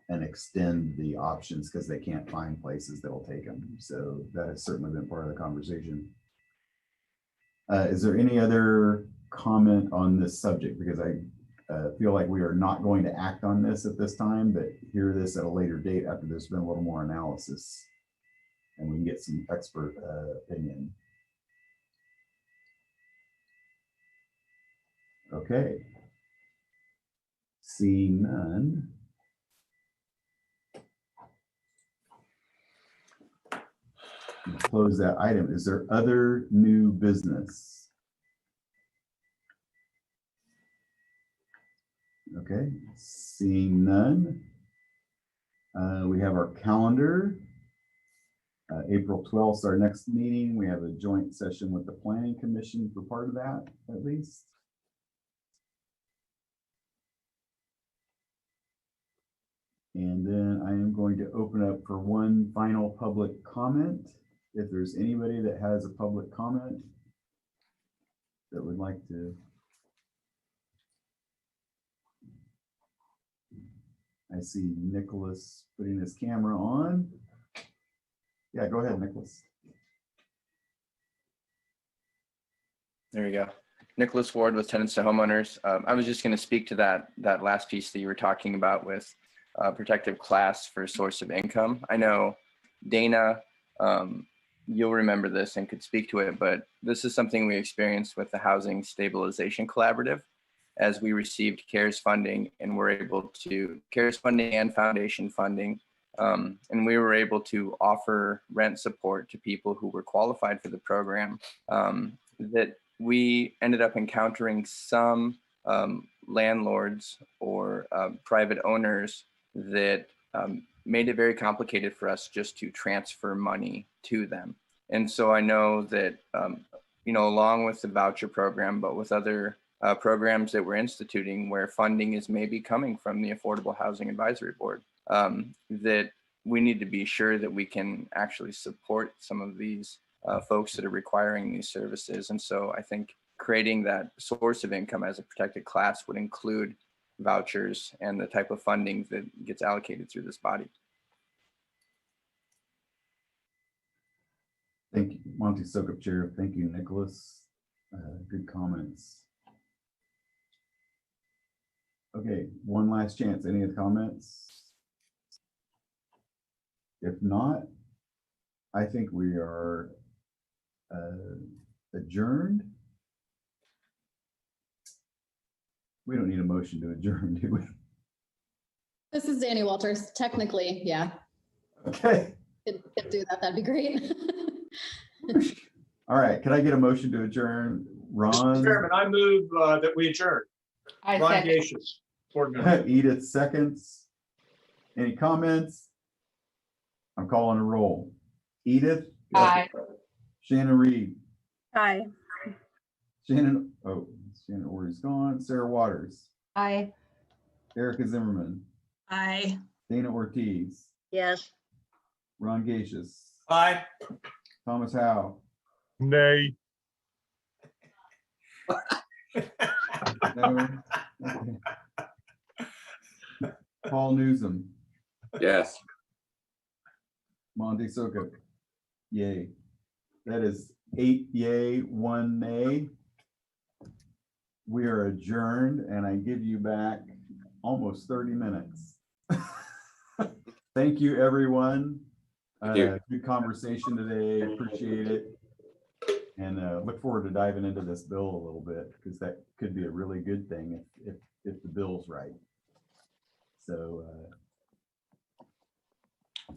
Speaker 20: and extend the options because they can't find places that will take them. So that has certainly been part of the conversation. Is there any other comment on this subject? Because I feel like we are not going to act on this at this time, but hear this at a later date after there's been a little more analysis and we can get some expert opinion. Okay. Seeing none. Close that item. Is there other new business? Okay, seeing none. We have our calendar. April 12th, our next meeting. We have a joint session with the Planning Commission for part of that, at least. And then I am going to open up for one final public comment. If there's anybody that has a public comment that would like to. I see Nicholas putting his camera on. Yeah, go ahead, Nicholas.
Speaker 21: There you go. Nicholas Ward with Tenants to Homeowners. I was just going to speak to that last piece that you were talking about with protective class for source of income. I know Dana, you'll remember this and could speak to it, but this is something we experienced with the Housing Stabilization Collaborative as we received CARES funding and were able to, CARES funding and foundation funding, and we were able to offer rent support to people who were qualified for the program, that we ended up encountering some landlords or private owners that made it very complicated for us just to transfer money to them. And so I know that, you know, along with the voucher program, but with other programs that we're instituting where funding is maybe coming from the Affordable Housing Advisory Board, that we need to be sure that we can actually support some of these folks that are requiring these services. And so I think creating that source of income as a protected class would include vouchers and the type of funding that gets allocated through this body.
Speaker 20: Thank you, Monty Sokup, Chair. Thank you, Nicholas. Good comments. Okay, one last chance. Any other comments? If not, I think we are adjourned. We don't need a motion to adjourn, do we?
Speaker 3: This is Danny Walters. Technically, yeah.
Speaker 20: Okay.
Speaker 3: Could do that. That'd be great.
Speaker 20: All right, can I get a motion to adjourn? Ron?
Speaker 11: Chairman, I move that we adjourn.
Speaker 12: I
Speaker 11: Ron
Speaker 12: second.
Speaker 11: Gaseous, board member.
Speaker 20: Edith seconds. Any comments? I'm calling a roll. Edith?
Speaker 12: Aye.
Speaker 20: Shannon Reed?
Speaker 18: Aye.
Speaker 20: Shannon Orr's gone. Sarah Waters?
Speaker 16: Aye.
Speaker 20: Erica Zimmerman?
Speaker 19: Aye.
Speaker 20: Dana Ortiz?
Speaker 15: Yes.
Speaker 20: Ron Gaseous?
Speaker 11: Aye.
Speaker 20: Thomas Howe?
Speaker 6: Nay.
Speaker 20: No? Okay. Paul Newsome?
Speaker 13: Yes.
Speaker 20: Monty Sokop? Yay. That is 8 yay, 1 nay. We are adjourned, and I give you back almost 30 minutes. Thank you, everyone.
Speaker 13: Thank you.
Speaker 20: Good conversation today. Appreciate it. And look forward to diving into this bill a little bit, because that could be a really good thing if the bill's right. So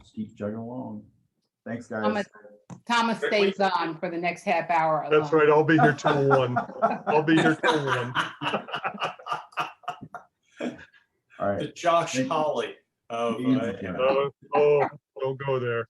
Speaker 20: just keep chugging along. Thanks, guys.
Speaker 12: Thomas stays on for the next half hour.
Speaker 6: That's
Speaker 12: alone.
Speaker 6: right. I'll be here till 1. I'll be here till 1.
Speaker 20: All right.
Speaker 11: The Josh Hawley of.
Speaker 6: Don't go there.